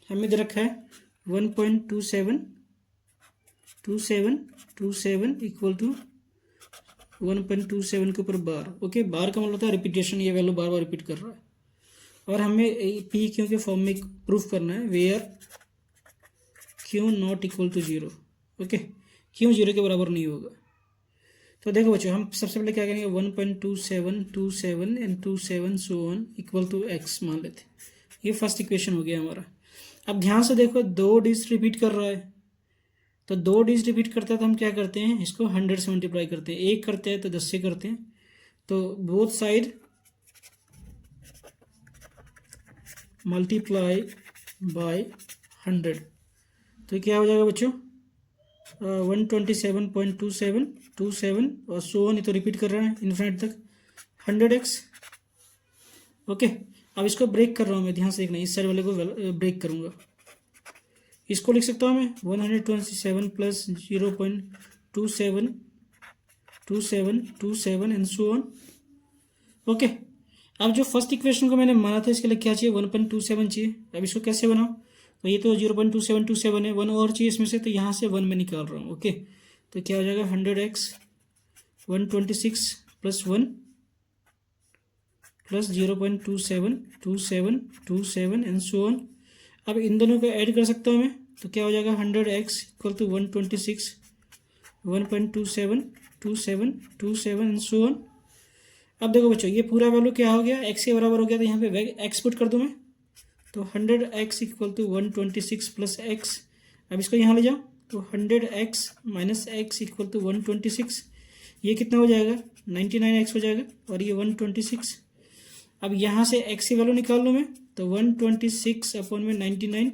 हमें दे रखा है 1.27 इक्वल टू 1.27 के ऊपर बार। ओके, बार का मतलब होता है रिपीटेशन, ये वैल्यू बार बार रिपीट कर रहा है और हमें पी क्यू के फॉर्म में प्रूफ करना है where Q not equal to 0। Okay, Q 0 के बराबर नहीं होगा। तो देखो बच्चों हम सबसे पहले क्या करेंगे 1.27 and 27 so on equal to x मान लेते, ये फर्स्ट इक्वेशन हो गया हमारा। अब ध्यान से देखो 2 डिजिट रिपीट कर रहा है, तो 2 डिजिट रिपीट करता है तो हम क्या करते हैं इसको 100 से मल्टीप्लाई करते हैं, 1 करते हैं तो 10 से करते हैं, तो बोथ साइड मल्टीप्लाई बाय 100, तो क्या हो जाएगा बच्चों 127.27 और सो ऑन, ये तो रिपीट कर रहा है इन्फिनिट तक 100x। ओके, अब इसको ब्रेक कर रहा हूँ मैं, ध्यान से देखना, इस साइड वाले को ब्रेक करूँगा, इसको लिख सकता हूँ मैं 127 plus 0.27 and so on. Okay, अब जो फर्स्ट इक्वेशन को मैंने माना था इसके लिए क्या चाहिए, 1.27 चाहिए। अब इसको कैसे बनाऊँ, तो ये तो 0.2727 है, वन और चाहिए इसमें से, तो यहाँ से वन में निकाल रहा हूँ। ओके, तो क्या हो जाएगा 100x 126 plus 1 plus 0.272727 and so on. अब इन दोनों को ऐड कर सकता हूँ मैं, तो क्या हो जाएगा 100x equal to 126 1.272727 and so on. अब देखो बच्चों, ये पूरा वैल्यू क्या हो गया, x के बराबर हो गया, तो यहाँ पे x पुट कर दूँ मैं, तो 100x equal to 126 plus x। अब इसको यहाँ ले जाओ, तो 100x minus x equal to 126, ये कितना हो जाएगा 99x हो जाएगा, और ये 126। अब यहाँ से x की वैल्यू निकाल लूँ मैं, तो 126 अपॉन में 99,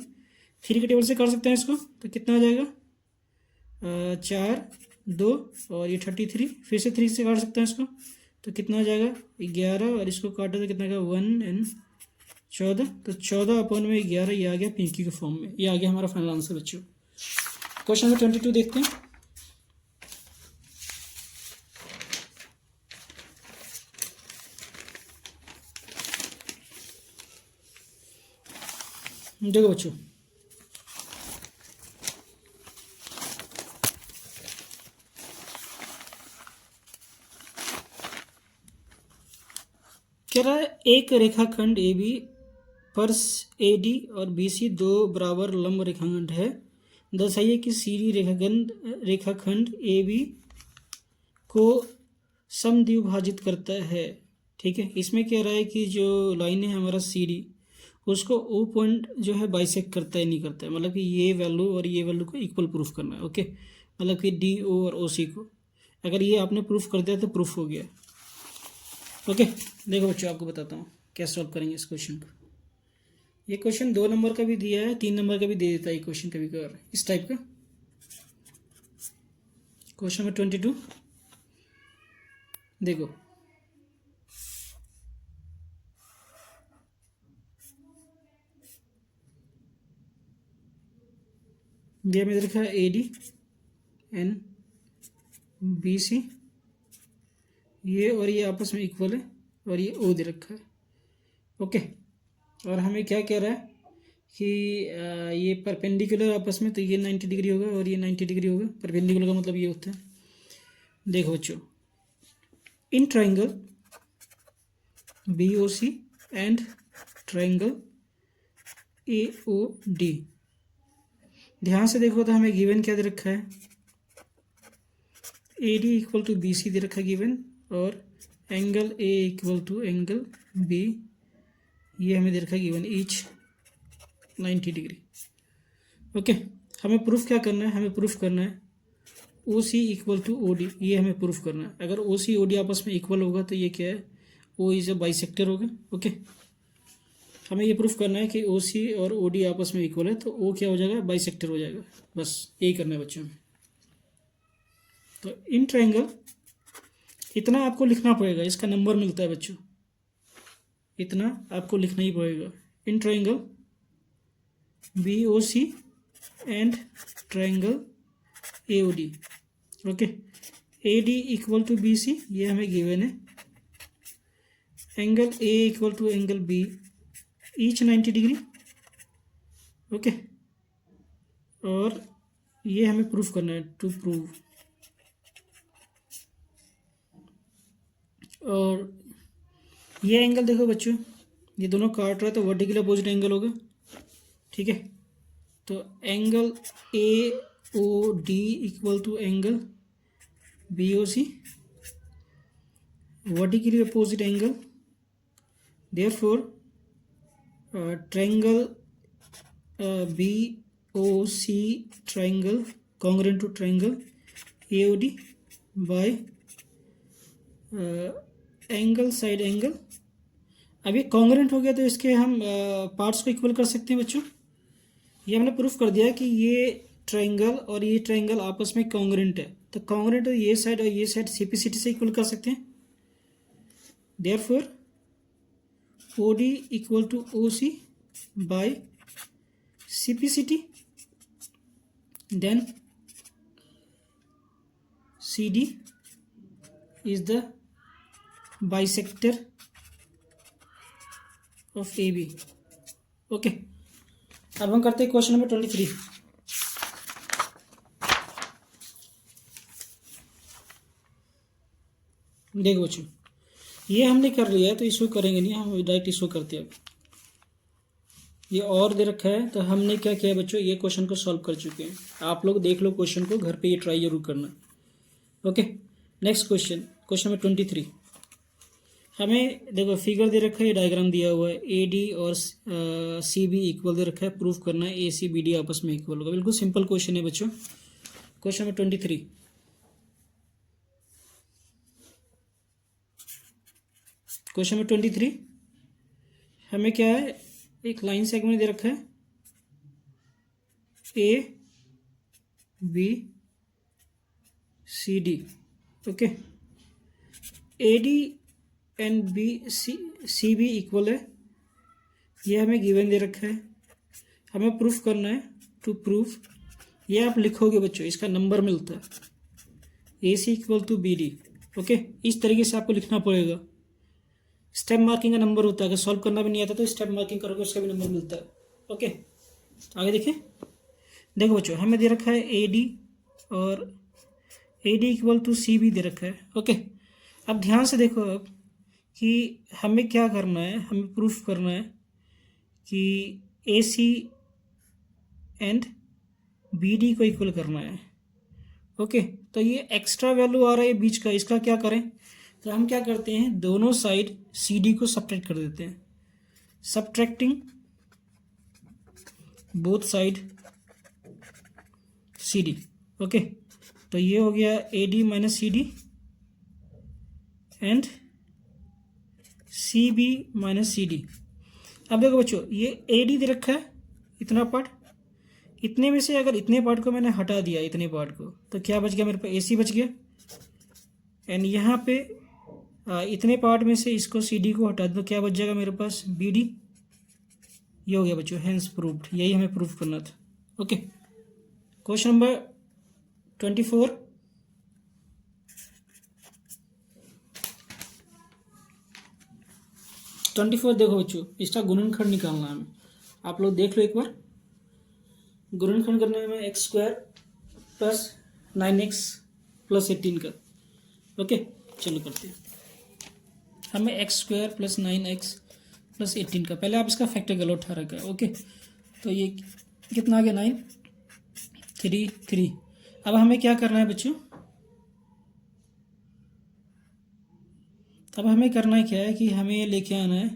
3 के टेबल से कर सकते हैं इसको, तो कितना हो जाएगा 4 2 और ये 33, फिर से 3 से काट सकते हैं इसको, तो कितना हो जाएगा 11, और इसको काटो तो कितना का 1 एंड 14, तो 14 अपॉन में 11, ये आ गया पिंकी के फॉर्म में। ये आ गया हमारा फाइनल आंसर बच्चों। क्वेश्चन नंबर 22 देखते हैं। देखो बच्चों, कह रहा है एक रेखाखंड ए बी पर ए डी और बी सी दो बराबर लंब रेखाखंड है, दर्शाइए कि सी डी रेखाखंड ए बी को समद्विभाजित करता है। ठीक है, इसमें कह रहा है कि जो लाइन है हमारा सी डी, उसको ओ पॉइंट जो है बाइसेक्ट करता है नहीं करता है, मतलब कि ये वैल्यू और ये वैल्यू को इक्वल प्रूफ करना है। ओके, मतलब कि डी ओ और ओ सी को, अगर ये आपने प्रूफ कर दिया तो प्रूफ हो गया। ओके, देखो बच्चों, आपको बताता हूँ कैसे सॉल्व करेंगे इस क्वेश्चन को। ये क्वेश्चन 2 नंबर का भी दिया है, 3 नंबर का भी दे देता है ये क्वेश्चन कभी कभार इस टाइप का। क्वेश्चन नंबर 22 देखो, ये में लिखा है A D and B C, ये और ये आपस में इक्वल है, और ये ओ दे रखा है। ओके, और हमें क्या कह रहा है कि ये परपेंडिकुलर आपस में, तो ये 90 डिग्री होगा और ये 90 डिग्री होगा। परपेंडिकुलर का मतलब ये होता है, देखो बच्चों, in triangle B O C and triangle A O D, ध्यान से देखो तो हमें गिवन क्या दे रखा है, A D equal to B C दे रखा है गिवन, और angle A equal to angle B, ये हमें दे रखा है गिवन ईच 90 डिग्री। ओके, हमें प्रूफ क्या करना है, हमें प्रूफ करना है O C equal to O D, ये हमें प्रूफ करना है। अगर ओ सी ओ डी आपस में इक्वल होगा तो ये क्या है, ओ इज ए बाइसेक्टर होगा। ओके, हमें ये प्रूफ करना है कि ओ सी और ओ डी आपस में इक्वल है, तो ओ क्या हो जाएगा, बाइसेक्टर हो जाएगा। बस यही करना है बच्चों में। तो इन ट्राइंगल, इतना आपको लिखना पड़ेगा, इसका नंबर मिलता है बच्चों, इतना आपको लिखना ही पड़ेगा। In triangle B O C and triangle A O D. Okay, A D equal to B C, ये हमें गिवन है, angle A equal to angle B each 90 degree. Okay, और ये हमें प्रूफ करना है, टू प्रूव, और ये एंगल देखो बच्चों, ये दोनों काट रहा है तो वर्टिकल अपोजिट एंगल होगा। ठीक है, तो angle A O D equal to angle B O C, vertically opposite angle, therefore triangle B O C triangle congruent to triangle A O D by angle side angle. अब ये congruent हो गया तो इसके हम पार्ट्स को equal कर सकते हैं बच्चों। ये हमने प्रूफ कर दिया कि ये ट्रायंगल और ये ट्रायंगल आपस में कॉन्ग्रुएंट है, तो कॉन्ग्रुएंट ये साइड और ये साइड सीपीसीटी से इक्वल कर सकते हैं। Therefore O D equal to O C by CPCT, then C D is the bisector of A B. Okay, अब हम करते हैं क्वेश्चन नंबर 23। देखो बच्चों, ये हमने कर लिया है तो इसको करेंगे नहीं, हम डायरेक्ट इसको करते हैं। ये और दे रखा है तो हमने क्या किया बच्चों, ये क्वेश्चन को सॉल्व कर चुके हैं। आप लोग देख लो क्वेश्चन को, घर पे ये ट्राई जरूर करना। Okay, next question, question number 23। हमें देखो फिगर दे रखा है, ये डायग्राम दिया हुआ है, ए डी और सी बी इक्वल दे रखा है, प्रूफ करना है ए सी बी डी आपस में इक्वल होगा। बिल्कुल सिंपल क्वेश्चन है बच्चों। क्वेश्चन नंबर 23, क्वेश्चन नंबर 23 हमें क्या है, एक लाइन सेगमेंट दे रखा है A B C D. Okay, A D and B C B equal है, ये हमें गिवन दे रखा है, हमें प्रूफ करना है। टू प्रूफ, ये आप लिखोगे बच्चों, इसका नंबर मिलता है A C equal to B D. Okay, इस तरीके से आपको लिखना पड़ेगा। स्टेप मार्किंग का नंबर होता है, अगर सॉल्व करना भी नहीं आता तो स्टेप मार्किंग करोगे उसका भी नंबर मिलता है। ओके, आगे देखिए। देखो बच्चों, हमें दे रखा है ए डी और A D equal to C B दे रखा है। ओके, अब ध्यान से देखो अब कि हमें क्या करना है, हमें प्रूफ करना है कि ए सी एंड बी डी को इक्वल करना है। ओके, तो ये एक्स्ट्रा वैल्यू आ रहा है बीच का, इसका क्या करें, तो हम क्या करते हैं, दोनों साइड सी डी को सब्ट्रैक्ट कर देते हैं। Subtracting both side C D. Okay, तो ये हो गया A D minus C D and C B minus C D. अब देखो बच्चों, ये ए डी दे रखा है इतना पार्ट, इतने में से अगर इतने पार्ट को मैंने हटा दिया, इतने पार्ट को, तो क्या बच गया मेरे पास, ए सी बच गया। एंड यहाँ पे इतने पार्ट में से इसको सी डी को हटा दो तो क्या बच जाएगा मेरे पास, बी डी। ये हो गया बच्चों, हैंस प्रूव्ड, यही हमें प्रूफ करना था। Okay, question number 24। देखो बच्चों, इसका गुणनखंड निकालना है हमें। आप लोग देख लो एक बार, गुणनखंड करने में x square plus 9x plus 18 का। ओके, चलो करते हैं। हमें x square plus 9x plus 18 का, पहले आप इसका फैक्टर कर लो 18 का। ओके, तो ये कितना आ गया, 9 3 3। अब हमें क्या करना है बच्चों, अब हमें करना है क्या है कि हमें लेके आना है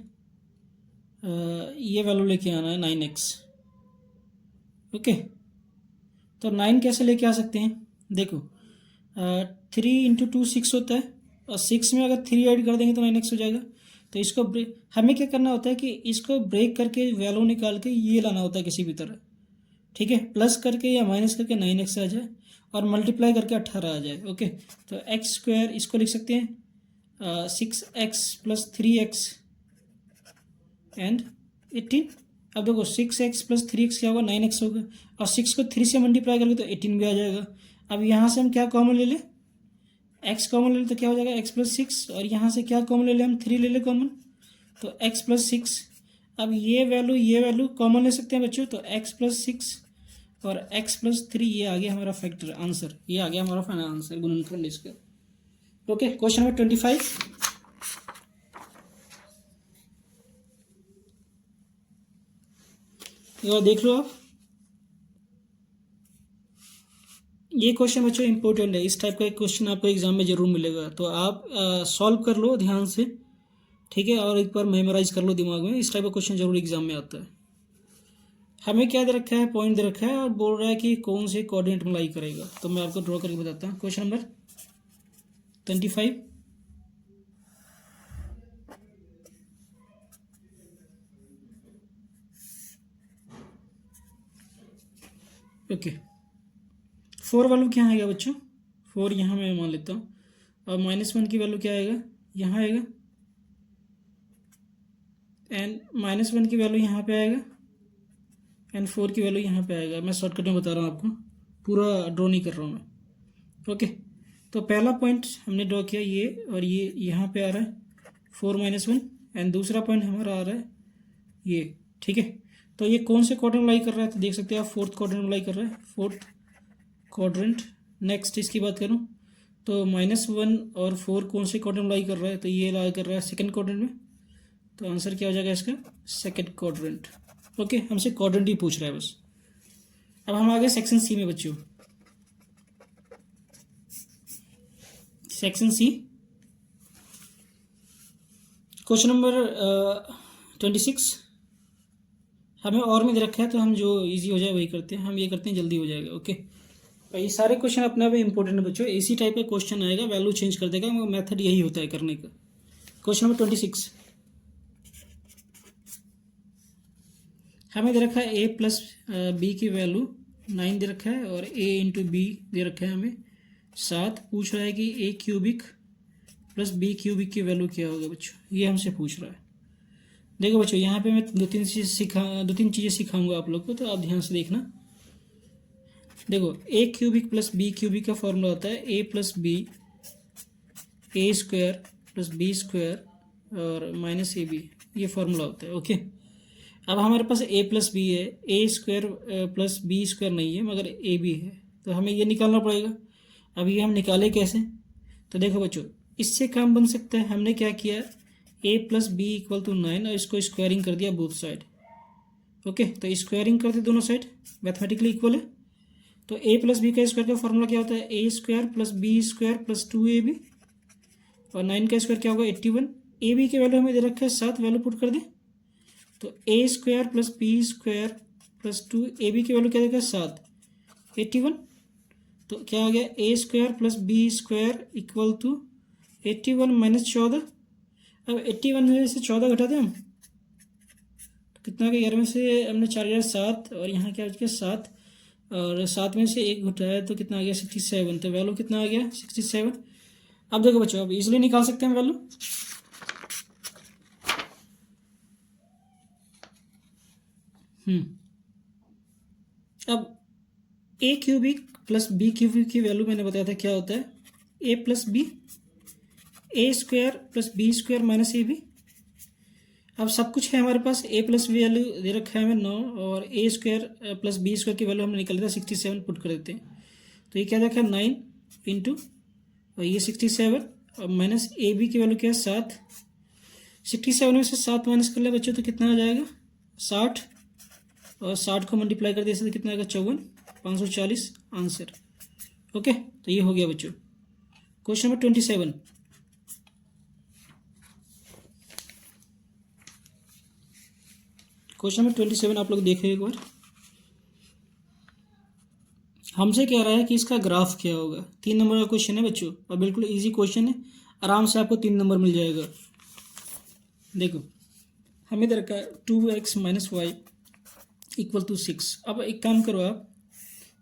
ये वैल्यू लेके आना है 9x। ओके, तो 9 कैसे लेके आ सकते हैं, देखो 3 इंटू 2 6 होता है, और 6 में अगर 3 ऐड कर देंगे तो 9x हो जाएगा। तो इसको हमें क्या करना होता है कि इसको ब्रेक करके वैल्यू निकाल के ये लाना होता है किसी भी तरह, ठीक है, प्लस करके या माइनस करके 9x आ जाए और मल्टीप्लाई करके 18 आ जाए। ओके, तो एक्स स्क्वायर इसको लिख सकते हैं 6x प्लस 3x एंड 18। अब देखो 6x प्लस 3x क्या होगा, 9x होगा, और 6 को 3 से मल्टीप्लाई करेंगे तो 18 भी आ जाएगा। अब यहाँ से हम क्या कॉमन ले लें, x कॉमन ले लें तो क्या हो जाएगा, x प्लस 6, और यहाँ से क्या कॉमन ले लें, हम 3 ले लें कॉमन, तो x प्लस 6। अब ये वैल्यू कॉमन ले सकते हैं बच्चों, तो x प्लस 6 और x प्लस 3, ये आ गया हमारा फैक्टर आंसर, ये आ गया हमारा फाइनल आंसर गुणनखंड इसका। Okay, question number 25। ये देख लो आप, ये क्वेश्चन बच्चों इंपॉर्टेंट है, इस टाइप का एक क्वेश्चन आपको एग्जाम में जरूर मिलेगा, तो आप सॉल्व कर लो ध्यान से, ठीक है, और एक बार मेमोराइज कर लो दिमाग में, इस टाइप का क्वेश्चन जरूर एग्जाम में आता है। हमें क्या दे रखा है, पॉइंट दे रखा है और बोल रहा है कि कौन से कोऑर्डिनेट में लाई करेगा, तो मैं आपको ड्रॉ करके बताता हूँ। Question number 25। ओके, 4 वैल्यू क्या आएगा बच्चों, 4 यहाँ मैं मान लेता हूँ, और -1 की वैल्यू क्या आएगा, यहाँ आएगा, एंड -1 की वैल्यू यहाँ पे आएगा, एंड 4 की वैल्यू यहाँ पे आएगा। मैं शॉर्टकट में बता रहा हूँ आपको, पूरा ड्रॉ नहीं कर रहा हूँ मैं। ओके, तो पहला पॉइंट हमने ड्रॉ किया ये, और ये यहाँ पे आ रहा है 4 - 1, एंड दूसरा पॉइंट हमारा आ रहा है ये, ठीक है। तो ये कौन से क्वाड्रेंट में लाई कर रहा है, तो देख सकते हैं आप फोर्थ क्वाड्रेंट में लाई कर रहा है, फोर्थ क्वाड्रेंट। नेक्स्ट इसकी बात करूँ तो -1 और 4 कौन से क्वाड्रेंट में लाई कर रहा है, तो ये लाई कर रहा है सेकंड क्वाड्रेंट में। तो आंसर क्या हो जाएगा इसका, सेकंड क्वाड्रेंट। ओके, हमसे क्वाड्रेंट ही पूछ रहा है बस। अब हम आ गए सेक्शन सी में बच्चों। Section C, question number 26। हमें और में दे रखा है तो हम जो इजी हो जाए वही करते हैं, हम ये करते हैं जल्दी हो जाएगा। ओके, और ये सारे क्वेश्चन अपने आप इंपॉर्टेंट है बच्चों, इसी टाइप का क्वेश्चन आएगा, वैल्यू चेंज कर देगा, मेथड यही होता है करने का। क्वेश्चन नंबर 26, हमें दे रखा है a प्लस बी की वैल्यू 9 दे रखा है और a इंटू बी दे रखा है हमें 7। पूछ रहा है कि a cubic plus b cubic की वैल्यू क्या होगा बच्चों, ये हमसे पूछ रहा है। देखो बच्चों, यहाँ पे मैं दो तीन चीज़ें सिखाऊंगा आप लोग को, तो आप ध्यान से देखना। देखो, a cubic plus b cubic का फॉर्मूला होता है a plus B A square plus B square और माइनस ए बी, ये फॉर्मूला होता है। ओके, अब हमारे पास a प्लस बी है, A square plus B square नहीं है मगर ए बी है, तो हमें ये निकालना पड़ेगा। अब ये हम निकालें कैसे, तो देखो बच्चों, इससे काम बन सकता है। हमने क्या किया, a plus B equal to 9 और इसको स्क्वायरिंग कर दिया बोथ साइड। ओके, तो स्क्वायरिंग कर दिया दोनों साइड, मैथमेटिकली इक्वल है। तो a प्लस बी का स्क्वायर का फॉर्मूला क्या होता है, A square plus B square plus 2ab, और 9 का स्क्वायर क्या होगा 81। ए बी की वैल्यू हमें दे रखा है 7, वैल्यू पुट कर दें, तो A square plus B square plus 2 A B की वैल्यू क्या देगा 7, 81। तो क्या आ गया, A square plus B square equal to 81 minus 14। अब 81 में से 14 घटा दें हम, तो कितना का 11 में से हमने 4 4 7 और यहाँ क्या हो गया 7, और 7 में से 1 घटाया तो कितना आ गया 67। तो वैल्यू कितना आ गया 67। अब देखो बच्चों, अब इजीली निकाल सकते हैं वैल्यू। अब A cubic plus B cubic की वैल्यू मैंने बताया था क्या होता है, A plus B A square plus B square minus A B. अब सब कुछ है हमारे पास, ए प्लस बी वैल्यू दे रखा है हमें 9 और A square plus B square की वैल्यू हमने निकाली था 67, पुट कर देते हैं। तो ये क्या देखा 9 इंटू और ये 67 और माइनस ए बी की वैल्यू क्या है 7। 67 में से 7 माइनस कर ले बच्चों तो कितना आ जाएगा 60, और 60 को मल्टीप्लाई कर दिया तो कितना आएगा 54, 540 आंसर। ओके, तो ये हो गया बच्चों क्वेश्चन नंबर 27। क्वेश्चन नंबर 27 आप लोग देखिए एक बार। हमसे कह रहा है कि इसका ग्राफ क्या होगा। 3 नंबर का क्वेश्चन है बच्चों, और बिल्कुल इजी क्वेश्चन है, आराम से आपको 3 नंबर मिल जाएगा। देखो, हमें दरका 2x minus Y equal to 6। अब एक काम करो, आप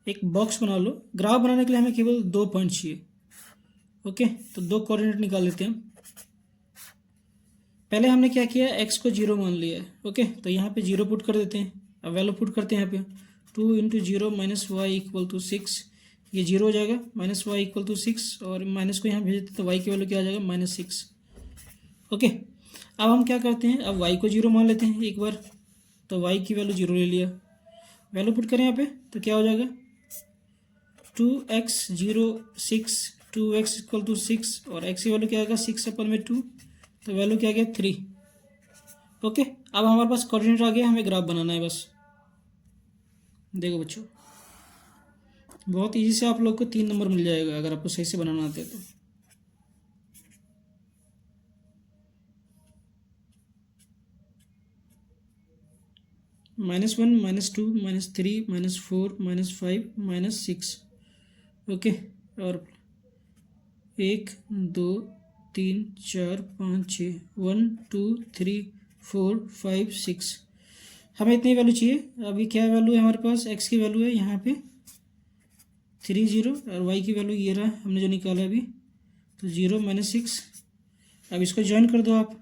एक बॉक्स बना लो। ग्राफ बनाने के लिए हमें केवल 2 पॉइंट चाहिए। ओके, तो 2 कोऑर्डिनेट निकाल लेते हैं। पहले हमने क्या किया, x को 0 मान लिया है। ओके, तो यहाँ पे 0 पुट कर देते हैं। अब वैल्यू पुट करते हैं यहाँ पे 2 into 0 minus Y equal to 6, ये 0 हो जाएगा, माइनस वाई इक्वल टू 6 और माइनस को यहाँ भेज देते तो y की वैल्यू क्या आ जाएगा -6। ओके, अब हम क्या करते हैं, अब y को 0 मान लेते हैं एक बार, तो y की वैल्यू 0 ले लिया। वैल्यू पुट करें यहाँ पे तो क्या हो जाएगा 2x 0 6, 2x इक्वल टू 6 और x की वैल्यू क्या आएगा 6 अपन में 2, तो वैल्यू क्या आ गया 3। ओके, अब हमारे पास कोऑर्डिनेट आ गया, हमें ग्राफ बनाना है बस। देखो बच्चों, बहुत इजी से आप लोग को 3 नंबर मिल जाएगा अगर आपको सही से बनाना आते हैं तो। -1 -2 -3 -4 -5 -6। ओके, और 1 2 3 4 5 6, 1 2 3 4 5 6, हमें इतनी वैल्यू चाहिए। अभी क्या वैल्यू है हमारे पास, x की वैल्यू है यहाँ पे 3 0 और y की वैल्यू ये रहा हमने जो निकाला अभी, तो 0 -6। अब इसको ज्वाइन कर दो आप,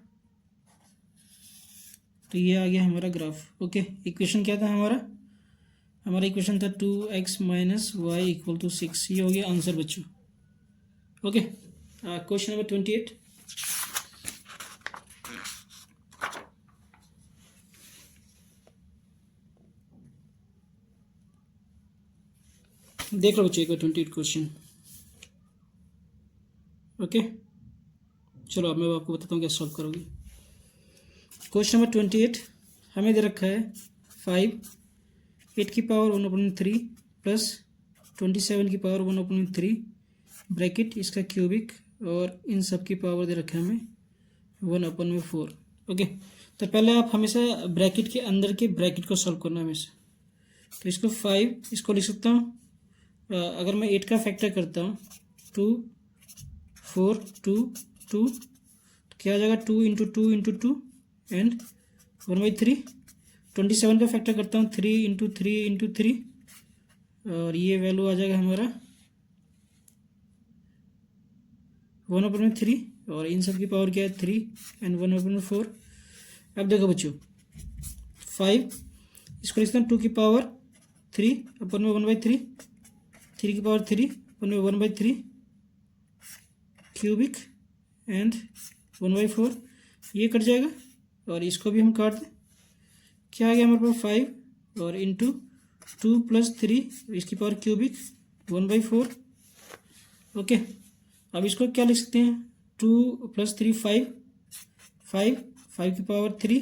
तो ये आ गया हमारा ग्राफ। ओके, इक्वेशन क्या था हमारा इक्वेशन था 2x minus Y equal to 6, ये हो गया आंसर बच्चों। Okay, question number 28। देख लो बच्चों एक बार 28 क्वेश्चन। ओके, चलो अब मैं आपको बताता हूँ क्या सॉल्व करोगे। क्वेश्चन नंबर 28 हमें दे रखा है 5 8 की पावर 1/3 प्लस 27 की पावर 1/3 ब्रैकेट इसका क्यूबिक, और इन सब की पावर दे रखा है हमें 1/4। ओके, तो पहले आप हमेशा ब्रैकेट के अंदर के ब्रैकेट को सॉल्व करना हमेशा। तो इसको 5 इसको लिख सकता हूँ, अगर मैं 8 का फैक्टर करता हूँ 2 4 2 2, तो क्या आ जाएगा 2 × 2 × 2 एंड 1/3। 27 का फैक्टर करता हूँ 3 × 3 × 3, और ये वैल्यू आ जाएगा हमारा 1/3, और इन सब की पावर क्या है 3 एंड 1/4। अब देखो बच्चों 5 इसको लिखता हूँ 2 की पावर 3 अपन में 1/3, 3 की पावर 3 अपन में 1/3 क्यूबिक एंड 1/4, ये कट जाएगा और इसको भी हम काट दें। क्या आ गया हमारे पास 5 और इंटू 2 + 3 इसकी पावर क्यूबिक 1/4। ओके, अब इसको क्या लिख सकते हैं 2 + 3 5 5 5 की पावर 3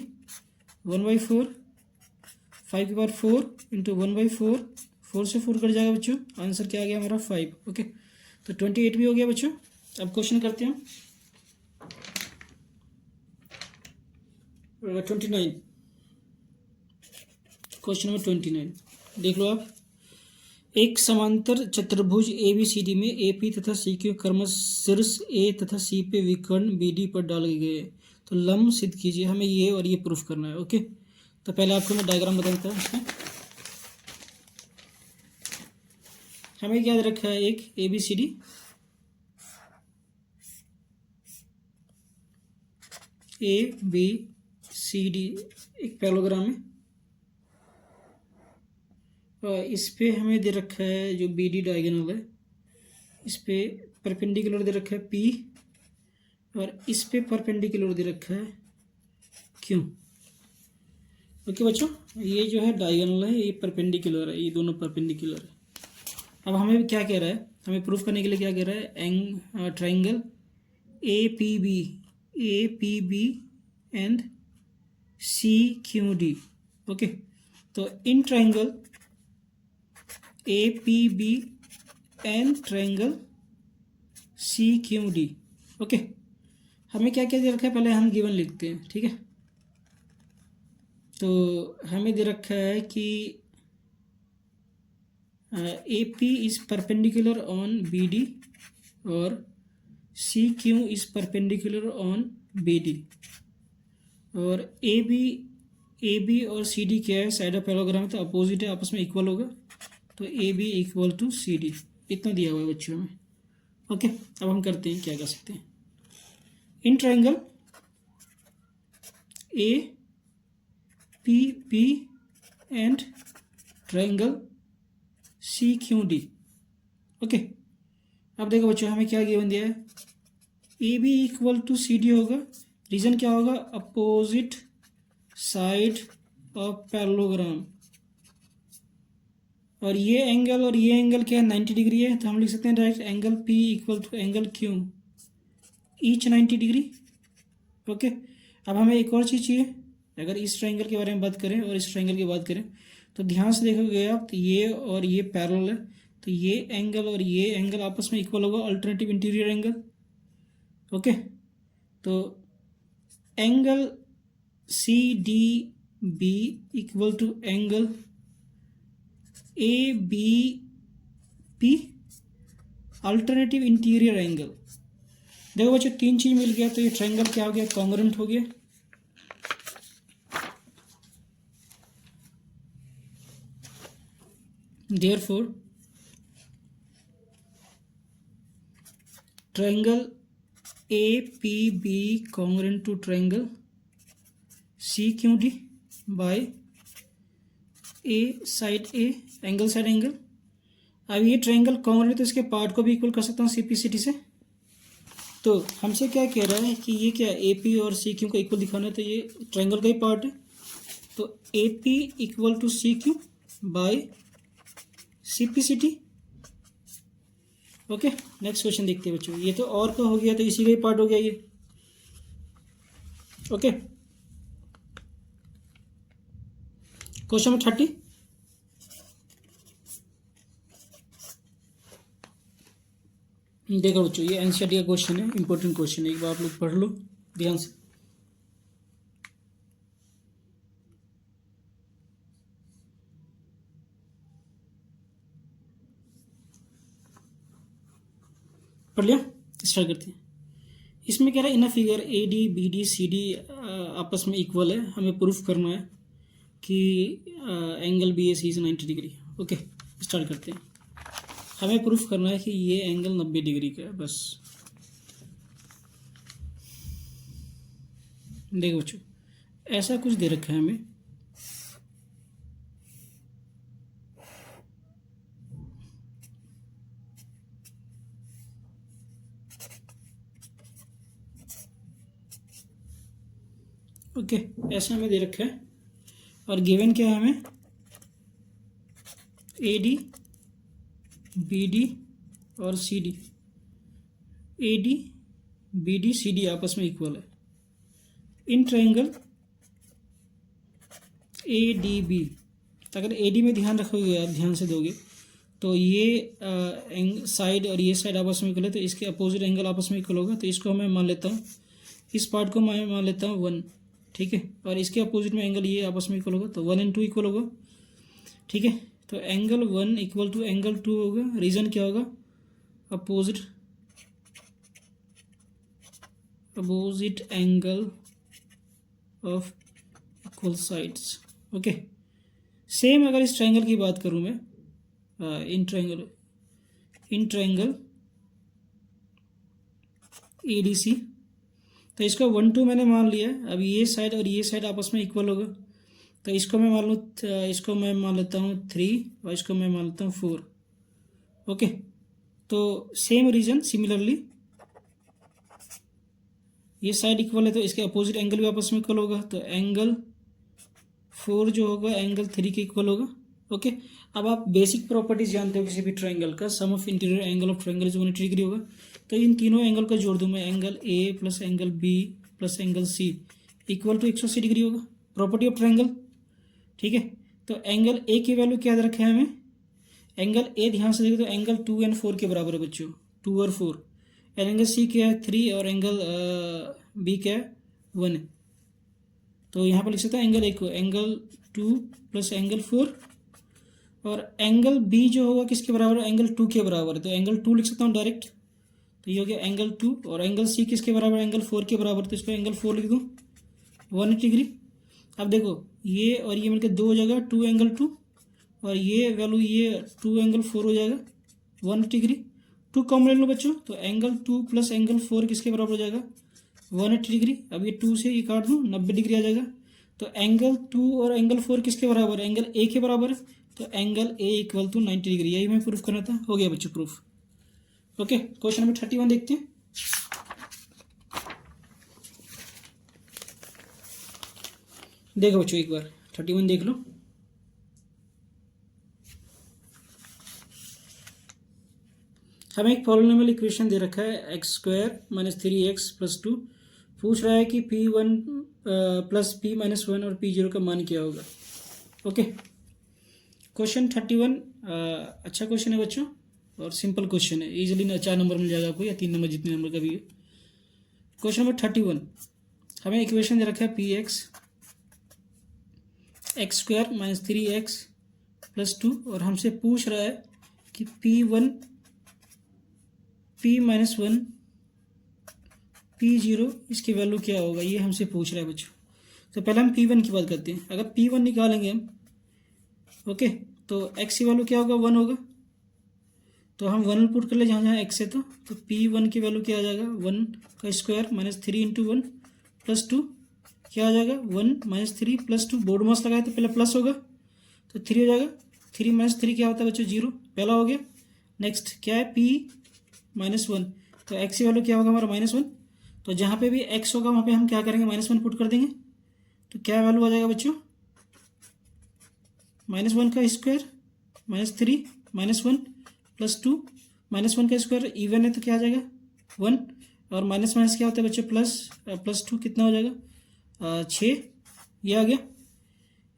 1/4, 5 की पावर 4 इंटू 1/4, 4 से 4 कट जाएगा बच्चों, आंसर क्या आ गया हमारा 5। ओके, तो 28 भी हो गया बच्चों। अब क्वेश्चन करते हैं 29। क्वेश्चन नंबर 29 देख लो आप। एक समांतर चतुर्भुज ABCD में AP तथा CQ क्रमशः शीर्ष A तथा C पे विकर्ण BD पर डाले गए हैं, तो लंब सिद्ध कीजिए। हमें ये और ये प्रूफ करना है। ओके, तो पहले आपको मैं डायग्राम बता देता हूँ। इसमें हमें क्या रखा है, एक ABCD, ABCD एक पैराग्राम है, और इस पे हमें दे रखा है जो BD डायगोनल है, इस पे परपेंडिकुलर दे रखा है P, और इस पे परपेंडिकुलर दे रखा है Q। ओके बच्चों, ये जो है डायगोनल है, ये परपेंडिकुलर है, ये दोनों परपेंडिकुलर है। अब हमें क्या कह रहा है, हमें प्रूफ करने के लिए क्या कह रहा है, triangle APB and CQD। Okay, तो in triangle APB and triangle CQD। Okay, हमें क्या क्या दे रखा है, पहले हम गिवन लिखते हैं। ठीक है, तो हमें दे रखा है कि AP is perpendicular on BD और CQ is perpendicular on BD, और AB और CD क्या है, साइड ऑफ पैराग्राम, तो अपोजिट है, आपस में इक्वल होगा, तो AB = CD। इतना दिया हुआ है बच्चों में। ओके, अब हम करते हैं, क्या कर सकते हैं। इन triangle APB and triangle CQD। Okay, अब देखो बच्चों हमें क्या गिवन दिया है, AB = CD होगा, रीजन क्या होगा, अपोजिट साइड ऑफ पैरेललोग्राम, और ये एंगल क्या है 90 डिग्री है, तो हम लिख सकते हैं direct angle P = angle Q, each 90 degree. Okay, अब हमें एक और चीज़ चाहिए, अगर इस ट्राइंगल के बारे में बात करें और इस ट्राइंगल की बात करें, तो ध्यान से देखोगे आप, तो ये और ये पैरेलल है, तो ये एंगल और ये एंगल आपस में इक्वल होगा, अल्टरनेटिव इंटीरियर एंगल। ओके, तो angle CDB = angle ABP alternative interior angle. देखो बच्चों, तीन चीज मिल गया, तो ये ट्रायंगल क्या हो गया, कॉन्ग्रुएंट हो गया। Therefore, triangle APB congruent to triangle CQD by A side A angle side angle. अब ये ट्रायंगल कॉन्ग्रुएंट, तो इसके पार्ट को भी इक्वल कर सकता हूँ CPCD से। तो हमसे क्या कह रहा है कि ये क्या AP और CQ को इक्वल दिखाना है, तो ये ट्रायंगल का ही पार्ट है, तो AP = CQ by CPCD। Okay, next question देखते हैं बच्चों। ये तो और का हो गया, तो इसी का ही पार्ट हो गया ये। Okay, question number 30। देखो बच्चों, ये एनसीईआरटी का क्वेश्चन है, इंपॉर्टेंट क्वेश्चन है, एक बार आप लोग पढ़ लो ध्यान से। पढ़ लिया? स्टार्ट करते हैं। इसमें कह रहा है in a figure A D B D C D आपस में इक्वल है, हमें प्रूफ करना है कि angle B A C is 90 degree. Okay, start करते हैं। हमें प्रूफ करना है कि ये एंगल 90 डिग्री का है, बस। देखो बच्चों, ऐसा कुछ दे रखा है हमें, ओके, ऐसा हमें दे रखा है, और गिवन क्या है हमें, ए डी बी डी और C D, A D B D C D आपस में इक्वल है in triangle A D B. अगर ए डी में ध्यान रखोगे आप, ध्यान से दोगे तो ये साइड और ये साइड आपस में इक्वल है, तो इसके अपोजिट एंगल आपस में इक्वल होगा। तो इसको मैं मान लेता हूँ, इस पार्ट को मैं मान लेता हूँ 1, ठीक है, और इसके अपोजिट में एंगल ये आपस में इक्वल होगा, तो 1 and 2 इक्वल होगा, ठीक है। तो एंगल 1 इक्वल टू एंगल 2 होगा। रीजन क्या होगा, opposite angle of equal sides. Okay, same अगर इस ट्रायंगल की बात करूँ मैं, इन ट्रायंगल ए डी सी, तो इसका 1 2 मैंने मान लिया। अब ये साइड और ये साइड आपस में इक्वल होगा, तो इसको मैं मान लूँ, इसको मैं मान लेता हूँ 3 और इसको मैं मान लेता हूँ 4। ओके, तो सेम रीजन, सिमिलरली ये साइड इक्वल है, तो इसके अपोजिट एंगल भी आपस में इक्वल होगा, तो एंगल 4 जो होगा एंगल 3 के इक्वल होगा। ओके, अब आप बेसिक प्रॉपर्टीज जानते हो किसी भी ट्रायंगल का, sum of interior angle of triangle is 180 degree होगा। तो इन तीनों एंगल को जोड़ दूँ मैं, angle A plus angle B plus angle C equal to 180 degree होगा, प्रॉपर्टी ऑफ ट्रायंगल, ठीक है। तो एंगल ए की वैल्यू क्या दे रखे हैं हमें, एंगल ए ध्यान से देखो तो एंगल 2 and 4 के बराबर है बच्चों, 2 और 4। एंगल सी क्या है 3 और एंगल बी क्या है 1 है। तो यहाँ पर लिख सकते हैं एंगल ए को एंगल 2 प्लस एंगल 4, और एंगल बी जो होगा किसके बराबर है, एंगल 2 के बराबर है, तो एंगल 2 लिख सकता हूँ डायरेक्ट। तो ये हो गया एंगल 2, और एंगल सी किसके बराबर है, एंगल 4 के बराबर, तो इसको एंगल 4 लिख दूँ 180 डिग्री। अब देखो ये और ये मिलकर 2 हो जाएगा 2 एंगल 2, और ये वैल्यू ये 2 एंगल 4 हो जाएगा 180 डिग्री। 2 कॉमन ले लो बच्चों, तो एंगल 2 प्लस एंगल 4 किसके बराबर हो जाएगा 180 डिग्री। अब ये 2 से ये काट दूँ 90 डिग्री आ जाएगा। तो एंगल 2 और एंगल 4 किसके बराबर है, एंगल ए के बराबर है, तो angle A equal to 90 degree, यही हमें प्रूफ करना था। हो गया बच्चों प्रूफ। ओके, क्वेश्चन नंबर 31 देखते हैं। देखो बच्चों एक बार 31 देख लो। हमें एक पॉलिनोमियल इक्वेशन दे रखा है x² - 3x + 2। पूछ रहा है कि p1 प्लस p-1 और p0 का मान क्या होगा। ओके, क्वेश्चन 31 अच्छा क्वेश्चन है बच्चों, और सिंपल क्वेश्चन है, इजीली 4 नंबर मिल जाएगा आपको, या 3 नंबर जितने नंबर का भी है। क्वेश्चन नंबर 31, हमें इक्वेशन दे रखा है px x² - 3x + 2, और हमसे पूछ रहा है कि p1 p-1 p0 इसकी वैल्यू क्या होगा, ये हमसे पूछ रहा है बच्चों। तो पहले हम p1 की बात करते हैं। अगर p1 निकालेंगे हम, ओके, तो x की वैल्यू क्या होगा 1 होगा, तो हम 1 पुट कर ले जहाँ जहाँ x है, तो p1 की वैल्यू क्या आ जाएगा 1 का स्क्वायर -3 × 1 + 2 क्या आ जाएगा 1 - 3 + 2। बोर्ड मास लगाए तो पहले प्लस होगा, तो 3 हो जाएगा। 3 - 3 क्या होता है बच्चों 0, पहला हो गया। नेक्स्ट क्या है p-1, तो x की वैल्यू क्या होगा हमारा -1, तो जहाँ पे भी x होगा वहाँ पे हम क्या करेंगे -1 पुट कर देंगे, तो क्या वैल्यू आ जाएगा बच्चों -1 का स्क्वायर -3 -1 + 2 -1 का स्क्वायर इवन है तो क्या आ जाएगा 1, और माइनस माइनस क्या होता है बच्चों +2 कितना हो जाएगा 6, ये आ गया।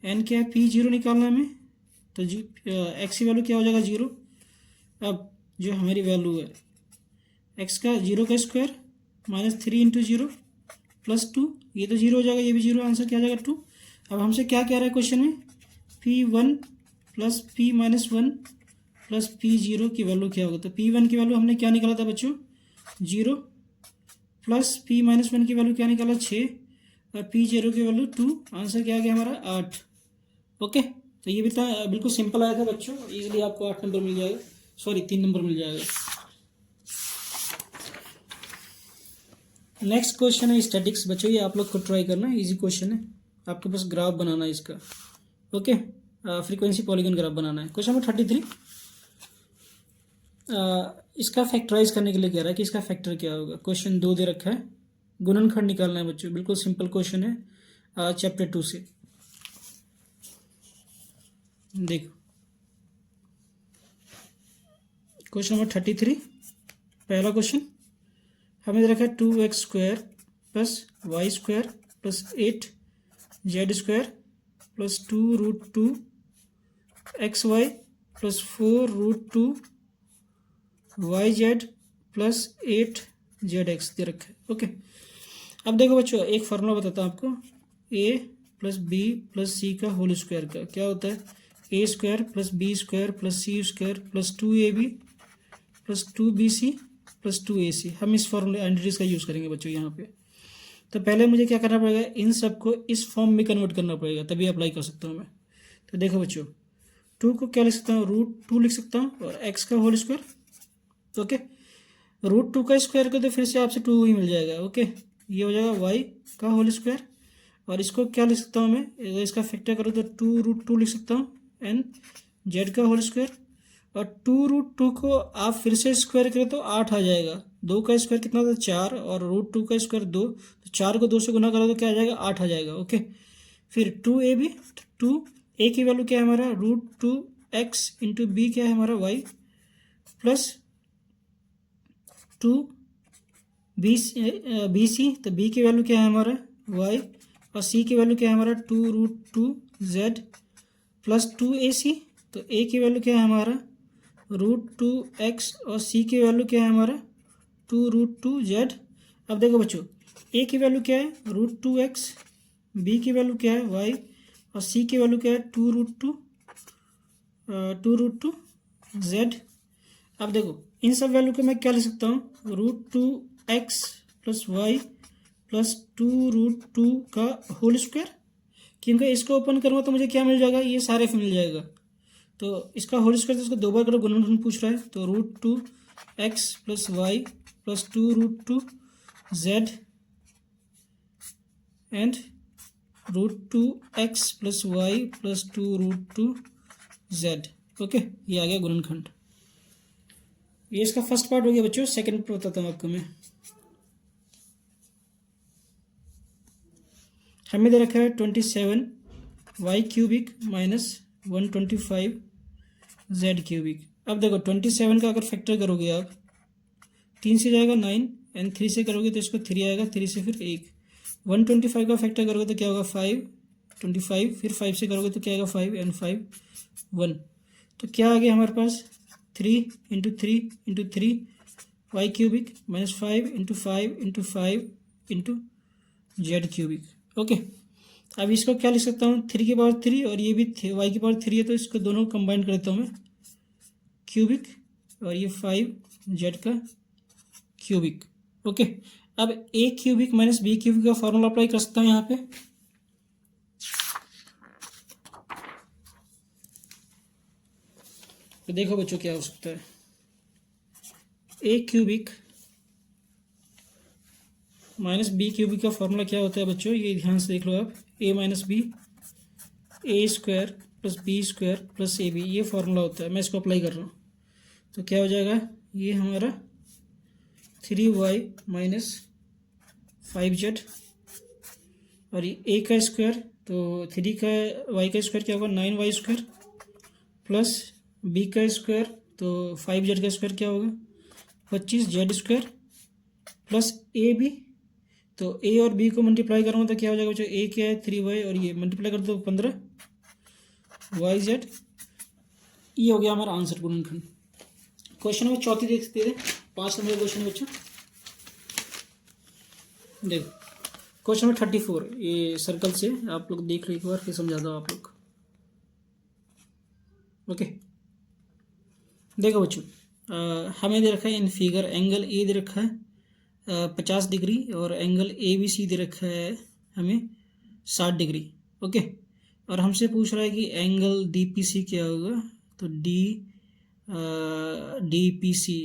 n क्या है P0 निकालना है हमें, तो x की वैल्यू क्या हो जाएगा 0। अब जो हमारी वैल्यू है x का 0 का स्क्वायर -3 × 0 +2, ये तो 0 हो जाएगा, ये भी 0, आंसर क्या आ जाएगा 2। अब हमसे क्या कह रहा है क्वेश्चन में P1 + P-1 + P0 की वैल्यू क्या होगा। तो P1 की वैल्यू हमने क्या निकाला था बच्चों 0, प्लस P-1 की वैल्यू क्या निकाला 6, और P0 की वैल्यू 2, आंसर क्या आ गया हमारा 8। ओके, तो ये भी था बिल्कुल सिंपल आया था बच्चों, इजीली आपको 8 नंबर मिल जाएगा, सॉरी 3 नंबर मिल जाएगा। नेक्स्ट क्वेश्चन है स्टैटिक्स बच्चों, ये आप लोग को ट्राई करना, इजी क्वेश्चन है, आपके पास ग्राफ बनाना है इसका। ओके, फ्रीक्वेंसी पॉलीगन ग्राफ बनाना है। क्वेश्चन नंबर 33, इसका फैक्टराइज करने के लिए कह रहा है कि इसका फैक्टर क्या होगा। क्वेश्चन 2 दे रखा है, गुणनखंड निकालना है बच्चों, बिल्कुल सिंपल क्वेश्चन है चैप्टर 2 से। देखो क्वेश्चन नंबर 33, पहला क्वेश्चन हमें दे रखा है 2x² + y² + 8z² + 2√2 xy + 4√2 yz + 8zx दे रखा है। ओके, अब देखो बच्चों एक फार्मूला बताता हूँ आपको, a + b + c का होल स्क्वायर का क्या होता है a² + b² + c² + 2ab + 2bc + 2ac। हम इस फॉर्मूले एंटिटीज का यूज़ करेंगे बच्चों यहाँ पे। तो पहले मुझे क्या करना पड़ेगा, इन सबको इस फॉर्म में कन्वर्ट करना पड़ेगा, तभी अप्लाई कर सकता हूँ मैं। तो देखो बच्चों 2 को क्या लिख सकता हूँ √2 लिख सकता हूँ, और x का होल स्क्वायर। ओके, √2 का स्क्वायर को तो फिर से आपसे 2 ही मिल जाएगा। ओके, ये हो जाएगा y का होल स्क्वायर, और इसको क्या लिख सकता हूँ मैं, इसका फैक्टर करूँ तो 2√2 लिख सकता हूँ, एन जेड का होल स्क्वायर, और 2√2 को आप फिर से स्क्वायर करें तो 8 आ जाएगा। 2 का स्क्वायर कितना होता है 4, और √2 का स्क्वायर 2, तो 4 को 2 से गुना करो तो क्या आ जाएगा 8 आ जाएगा। ओके, फिर 2ab, 2a की वैल्यू क्या है हमारा √2x × b क्या है हमारा y, प्लस 2bc, तो b की वैल्यू क्या है हमारा y, और c की वैल्यू क्या है हमारा 2√2z प्लस 2ac, तो a की वैल्यू क्या है हमारा √2x, और c की वैल्यू क्या है हमारा 2√2z। अब देखो बच्चों a की वैल्यू क्या है √2x, b की वैल्यू क्या है y, और c की वैल्यू क्या है 2√2z। अब देखो इन सब वैल्यू को मैं क्या लिख सकता हूँ √2x + y + 2√2 का होल स्क्वायर, क्योंकि इसको ओपन करूँगा तो मुझे क्या मिल जाएगा, ये सारे मिल जाएगा। तो इसका होल स्क्वायर तो इसको 2 बार करो, गुणनखंड पूछ रहा है, तो √2x + y + 2√2z and √2x + y + 2√2z। Okay, ये आ गया गुणनखंड। ये इसका फर्स्ट पार्ट हो गया बच्चों। सेकंड पार्ट बताता हूँ आपको मैं। हमें दे रखा है 27y³ - 125z³। अब देखो 27 का अगर फैक्टर करोगे आप, 3 से जाएगा 9, एंड 3 से करोगे तो इसको 3 आएगा, 3 से फिर 1। 125 का फैक्टर करोगे तो क्या होगा 5, 25, फिर 5 से करोगे तो क्या आएगा 5, एंड 5 1। तो क्या आ गया हमारे पास 3 × 3 × 3 y³ - 5 × 5 × 5 × z³। ओके, अब इसको क्या लिख सकता हूँ 3 की पावर 3, और ये भी y की पावर 3 है, तो इसको दोनों कंबाइन कर देता हूँ मैं क्यूबिक, और ये 5z का क्यूबिक। ओके, अब a³ - b³ का फॉर्मूला अप्लाई कर सकता हूँ यहाँ पे। तो देखो बच्चों क्या हो सकता है, a³ - b³ का फॉर्मूला क्या होता है बच्चों, ये ध्यान से देख लो आप, a - b a² + b² + ab, ये फॉर्मूला होता है। मैं इसको अप्लाई कर रहा हूँ तो क्या हो जाएगा, ये हमारा 3y - 5z, और ये a का स्क्वायर, तो 3 का y का स्क्वायर क्या होगा 9y² प्लस b का स्क्वायर, तो तो 5z का स्क्वायर क्या होगा 25z² प्लस ए बी। तो ए और बी को मल्टीप्लाई करूँगा तो क्या हो जाएगा बच्चों, ए क्या है 3y और ये मल्टीप्लाई कर दो 15yz। ये हो गया हमारा आंसर गुणनखंड। क्वेश्चन नंबर 34 देखते हैं, 5 नंबर क्वेश्चन है बच्चों। देखो क्वेश्चन नंबर 34, ये सर्कल से आप लोग देख लो एक बार, फिर समझा दो आप लोग। ओके देखो बच्चों, हमें दे रखा है इन फिगर एंगल ए दे रखा है 50 डिग्री और एंगल ए बी सी दे रखा है हमें 60 डिग्री। ओके, और हमसे पूछ रहा है कि एंगल डी पी सी क्या होगा। तो डी पी सी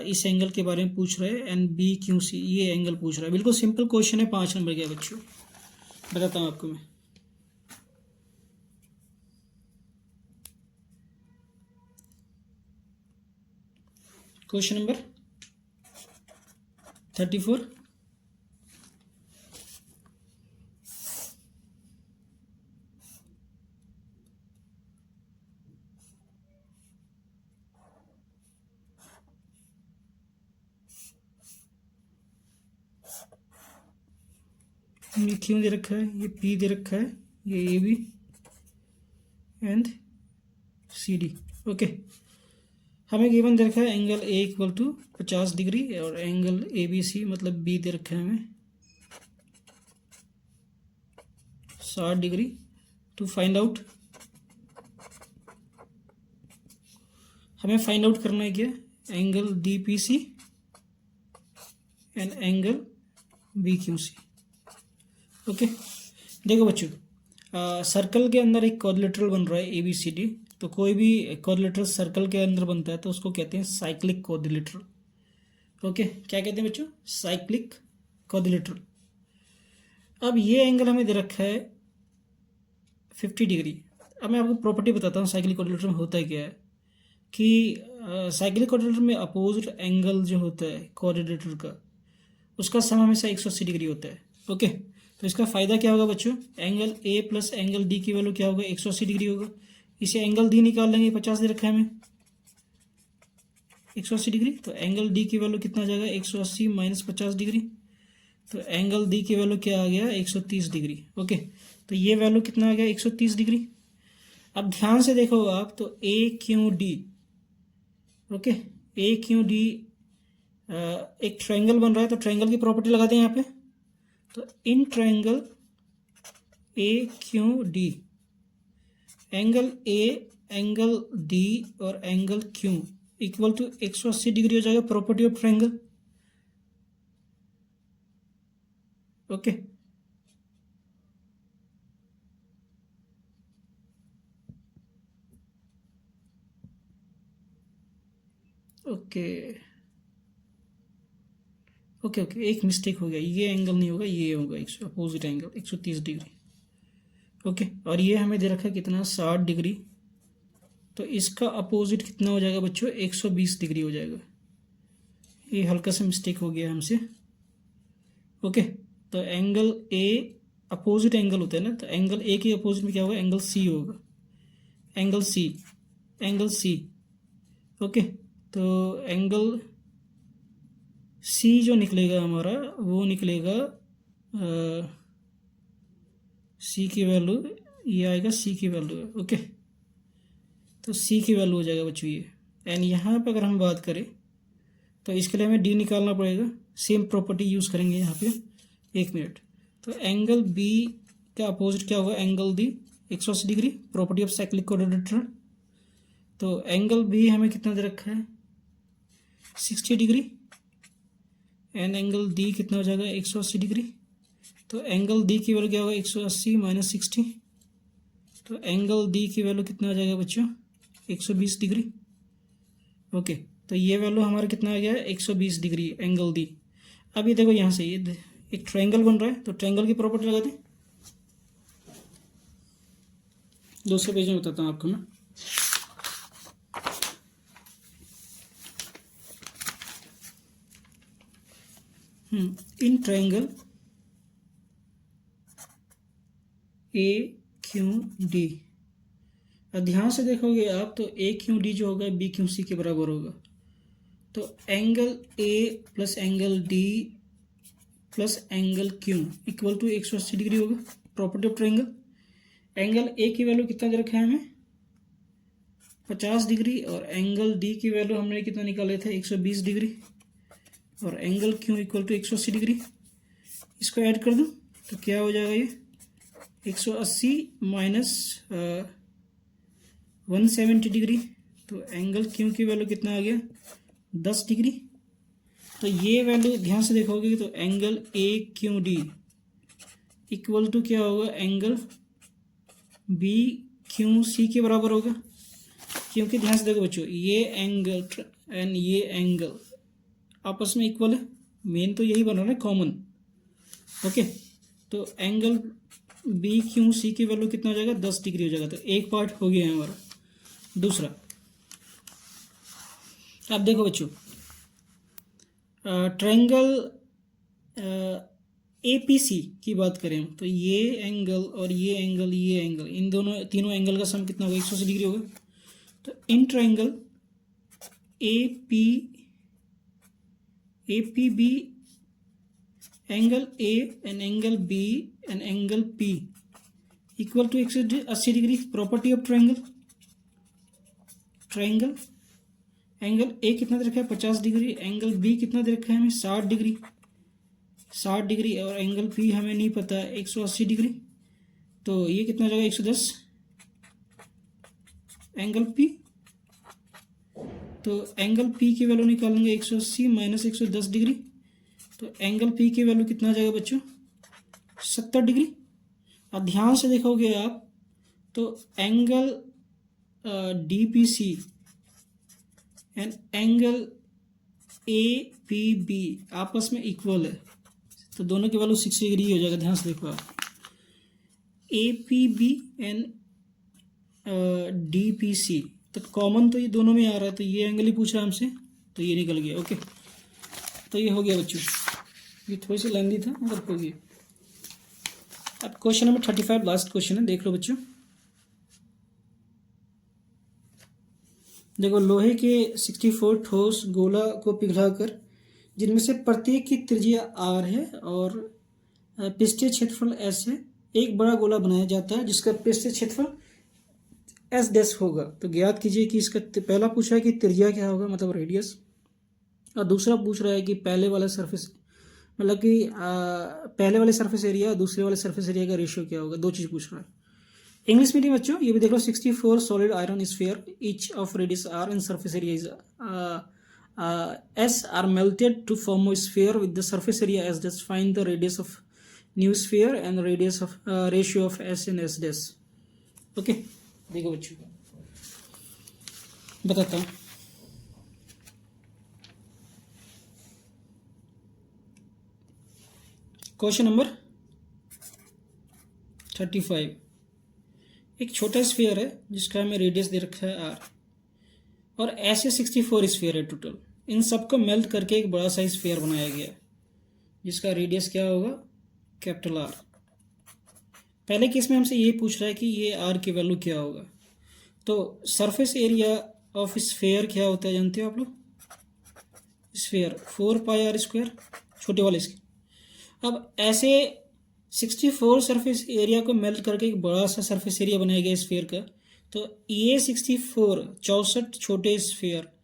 इस एंगल के बारे में पूछ रहा है, एंड बी क्यू सी ये एंगल पूछ रहा है। बिल्कुल सिंपल क्वेश्चन है, 5 नंबर का बच्चों, बताता हूँ आपको मैं। क्वेश्चन नंबर 34, ये क्यों दे रखा है, ये पी दे रखा है, ये A B and C D. Okay, हमें गिवन दे रखा है angle A equal to 50 degree और एंगल ए बी सी मतलब बी दे रखा है हमें 60 डिग्री। टू फाइंड आउट, हमें फाइंड आउट करना है क्या, angle D P C and angle B Q C. Okay देखो बच्चों, सर्कल के अंदर एक क्वाड्रिलेटरल बन रहा है ए बी सी डी। तो कोई भी क्वाड्रिलेटरल सर्कल के अंदर बनता है तो उसको कहते हैं साइक्लिक क्वाड्रिलेटरल। ओके, क्या कहते हैं बच्चों, साइक्लिक क्वाड्रिलेटरल। अब ये एंगल हमें दे रखा है 50 डिग्री। अब मैं आपको प्रॉपर्टी बताता हूँ साइक्लिक क्वाड्रिलेटरल में होता है क्या है कि साइक्लिक क्वाड्रिलेटरल में अपोजिट एंगल जो होता है क्वाड्रिलेटरल का, उसका सम हमेशा 180 डिग्री होता है। ओके, तो इसका फ़ायदा क्या होगा बच्चों, angle A plus angle D की वैल्यू क्या होगा 180 डिग्री होगा। इसे एंगल डी निकाल लेंगे, 50 दे रखा है हमें 180 डिग्री। तो एंगल डी की वैल्यू कितना आ जाएगा 180 माइनस 50 डिग्री। तो एंगल डी की वैल्यू क्या आ गया 130 डिग्री। ओके, तो ये वैल्यू कितना आ गया 130 डिग्री। अब ध्यान से देखो आप, तो ए क्यू डी, ओके ए क्यू डी एक ट्रायंगल बन रहा है, तो ट्रायंगल की प्रॉपर्टी लगाते हैं यहाँ पे। तो in triangle A Q D angle A angle D और angle Q equal to 180 degree हो जाएगा, property of triangle. Okay, okay okay okay, एक मिस्टेक हो गया, ये एंगल नहीं होगा, ये होगा अपोजिट एंगल 130 डिग्री। ओके, और ये हमें दे रखा है कितना 60 डिग्री। तो इसका अपोजिट कितना हो जाएगा बच्चों 120 डिग्री हो जाएगा। ये हल्का सा मिस्टेक हो गया हमसे। ओके, तो एंगल ए अपोजिट एंगल होता है ना, तो एंगल ए के अपोजिट में क्या होगा एंगल सी होगा, angle C, angle C. Okay, तो एंगल सी जो निकलेगा हमारा वो निकलेगा सी की वैल्यू, ये आएगा सी की वैल्यू है। ओके, तो सी की वैल्यू हो जाएगा बच्चों ये। एंड यहाँ पे अगर हम बात करें तो इसके लिए हमें डी निकालना पड़ेगा, सेम प्रॉपर्टी यूज़ करेंगे यहाँ पे। 1 मिनट, तो एंगल बी का अपोजिट क्या होगा angle D 180 degree, property of cyclic quadrilateral. तो एंगल बी हमें कितना दे रखा है 60 डिग्री एंड एंगल डी कितना हो जाएगा 180 डिग्री। तो एंगल डी की वैल्यू क्या होगा 180 माइनस 60। तो एंगल डी की वैल्यू कितना हो जाएगा बच्चों 120 डिग्री। ओके, तो ये वैल्यू हमारा कितना आ गया 120 डिग्री एंगल डी। अब ये देखो यहाँ से ये एक ट्रायंगल बन रहा है, तो ट्रायंगल की प्रॉपर्टी लगा दें। दूसरे पेज में बताता हूँ आपको मैं। इन ट्रायंगल ए क्यू डी, अब ध्यान से देखोगे आप तो ए क्यू डी जो होगा बी क्यू सी के बराबर होगा। तो angle A plus angle D plus angle Q equal to 180 degree होगा। Property of triangle, angle A की वैल्यू कितना दे रखा है हमें 50 डिग्री, और एंगल डी की वैल्यू हमने कितना निकाले थे 120 डिग्री, और angle Q equal to 180 degree. इसको ऐड कर दूं तो क्या हो जाएगा, ये 180 माइनस 170 डिग्री, तो एंगल क्यू की वैल्यू कितना आ गया 10 डिग्री। तो ये वैल्यू ध्यान से देखोगे तो angle A Q D equal to क्या होगा, एंगल बी क्यू सी के बराबर होगा। क्योंकि ध्यान से देखो बच्चों, ये एंगल एंड ये एंगल आपस में इक्वल है, मेन तो यही बन रहा है कॉमन। ओके, तो एंगल बी क्यू सी की वैल्यू कितना हो जाएगा 10 डिग्री हो जाएगा। तो एक पार्ट हो गया है हमारा। दूसरा, अब देखो बच्चों, ट्रायंगल एपीसी की बात करें तो ये एंगल और ये एंगल इन दोनों तीनों एंगल का सम कितना होगा 180 डिग्री होगा। तो in triangle APB angle A and angle B and angle P equal to 180 degree. Property of triangle angle A कितना दे रखा है 50 डिग्री, एंगल बी कितना दे रखा है हमें 60 डिग्री, और एंगल पी हमें नहीं पता 180 डिग्री। तो ये कितना हो जाएगा 110 एंगल पी। तो एंगल पी की वैल्यू निकालेंगे 180 माइनस 110 डिग्री, तो एंगल पी की वैल्यू कितना आ जाएगा बच्चों 70 डिग्री। अब ध्यान से देखोगे आप तो angle D P C and angle A P B आपस में इक्वल है, तो दोनों की वैल्यू 60 डिग्री हो जाएगा। ध्यान से देखो आप, A P B and D P C, तो कॉमन तो ये दोनों में आ रहा है, तो ये एंगल ही पूछ रहा है हमसे, तो ये निकल गया। ओके, तो ये हो गया बच्चों, ये थोड़ी सी लेंदी था मगर हो गया। अब क्वेश्चन नंबर 35 लास्ट क्वेश्चन है, देख लो बच्चों। देखो, लोहे के 64 ठोस गोला को पिघलाकर जिनमें से प्रत्येक की त्रिज्या r है और पृष्ठीय क्षेत्रफल s है, एक बड़ा गोला बनाया जाता है जिसका पृष्ठीय क्षेत्रफल s डैश होगा। तो ज्ञात कीजिए कि इसका पहला पूछ रहा है कि त्रिज्या क्या होगा, मतलब रेडियस, और दूसरा पूछ रहा है कि पहले वाला सरफेस मतलब कि पहले वाले सरफेस एरिया और दूसरे वाले सरफेस एरिया का रेशियो क्या होगा। दो चीज़ पूछ रहा है। इंग्लिश मीडियम बच्चों, ये भी देख लो। 64 solid iron sphere each of radius r and surface area is s are melted to form a sphere with the surface area s dash. Find the radius of new sphere and radius of ratio of s and s dash. Okay, देखो बच्चों बताता हूँ। Question number 35, एक छोटा sphere है जिसका हमें radius दे रखा है r, और ऐसे 64 स्फीयर है टोटल। इन सबको मेल्ट करके एक बड़ा सा स्फीयर बनाया गया है जिसका रेडियस क्या होगा कैपिटल R। पहले केस में हमसे ये पूछ रहा है कि ये R की वैल्यू क्या होगा। तो सरफेस एरिया ऑफ स्फीयर क्या होता है जानते हो आप लोग, स्फीयर 4 पाई r स्क्वायर, छोटे वाले इसके। अब ऐसे 64 सरफेस एरिया को मेल्ट करके एक बड़ा सा सरफेस एरिया बनाया गया स्फीयर का। तो ये 64 छोटे स्फीयर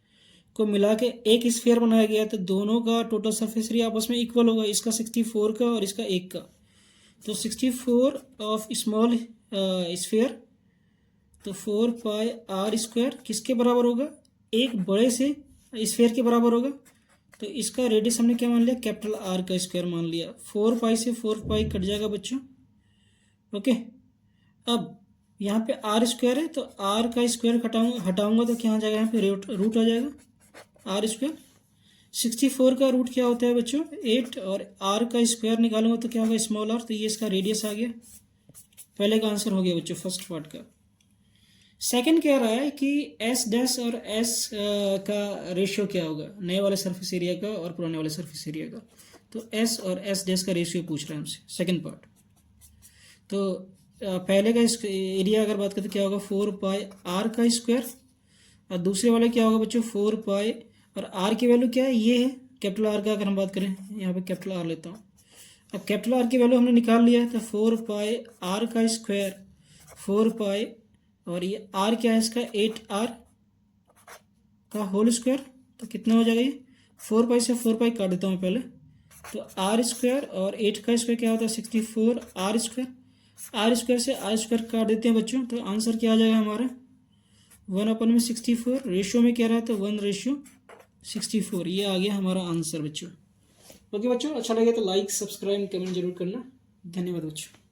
को मिला के एक स्फीयर बनाया गया, तो दोनों का टोटल सरफेस एरिया आपस में इक्वल होगा, इसका 64 का और इसका 1 का। तो 64 ऑफ स्मॉल स्फीयर, तो 4 पाई r स्क्वायर किसके बराबर होगा, एक बड़े से स्फीयर के बराबर होगा। तो इसका रेडियस हमने क्या मान लिया कैपिटल R का स्क्वायर मान लिया। 4 पाई से 4 पाई कट जाएगा बच्चों। ओके, अब यहाँ पे r स्क्वायर है तो r का स्क्वायर हटाऊंगा तो क्या आ जाएगा, यहाँ पे रूट आ जाएगा r स्क्वायर। 64 का रूट क्या होता है बच्चों 8, और r का स्क्वायर निकालूंगा तो क्या होगा स्मॉल r, तो ये इसका रेडियस आ गया। पहले का आंसर हो गया बच्चों फर्स्ट पार्ट का। सेकंड कह रहा है कि s डैश और s का रेशियो क्या होगा, नए वाले सरफेस एरिया का और पुराने वाले सरफेस एरिया का। तो s और s डैश का रेशियो पूछ रहा है हमसे, सेकंड पार्ट। तो पहले का एरिया अगर बात करें तो क्या होगा 4 पाई r का स्क्वायर, और दूसरे वाले क्या होगा बच्चों 4 पाई, और r की वैल्यू क्या है ये है कैपिटल R का। अगर हम बात करें यहाँ पे कैपिटल R लेता हूँ, अब कैपिटल R की वैल्यू हमने निकाल लिया है तो 4 पाई r का स्क्वायर 4 पाई, और ये r क्या है इसका 8r का होल स्क्वायर, तो कितना हो जाएगा ये 4 पाई से 4 पाई काट देता हूँ पहले, तो r स्क्वायर और 8 का स्क्वायर क्या होता है 64r स्क्वायर, r स्क्वायर से r स्क्वायर काट देते हैं बच्चों, तो आंसर क्या आ जाएगा हमारा 1/64, रेशियो में क्या रहा है तो 1/64, ये आ गया हमारा आंसर बच्चों। ओके बच्चों, अच्छा लगे तो लाइक सब्सक्राइब कमेंट जरूर करना। धन्यवाद बच्चों।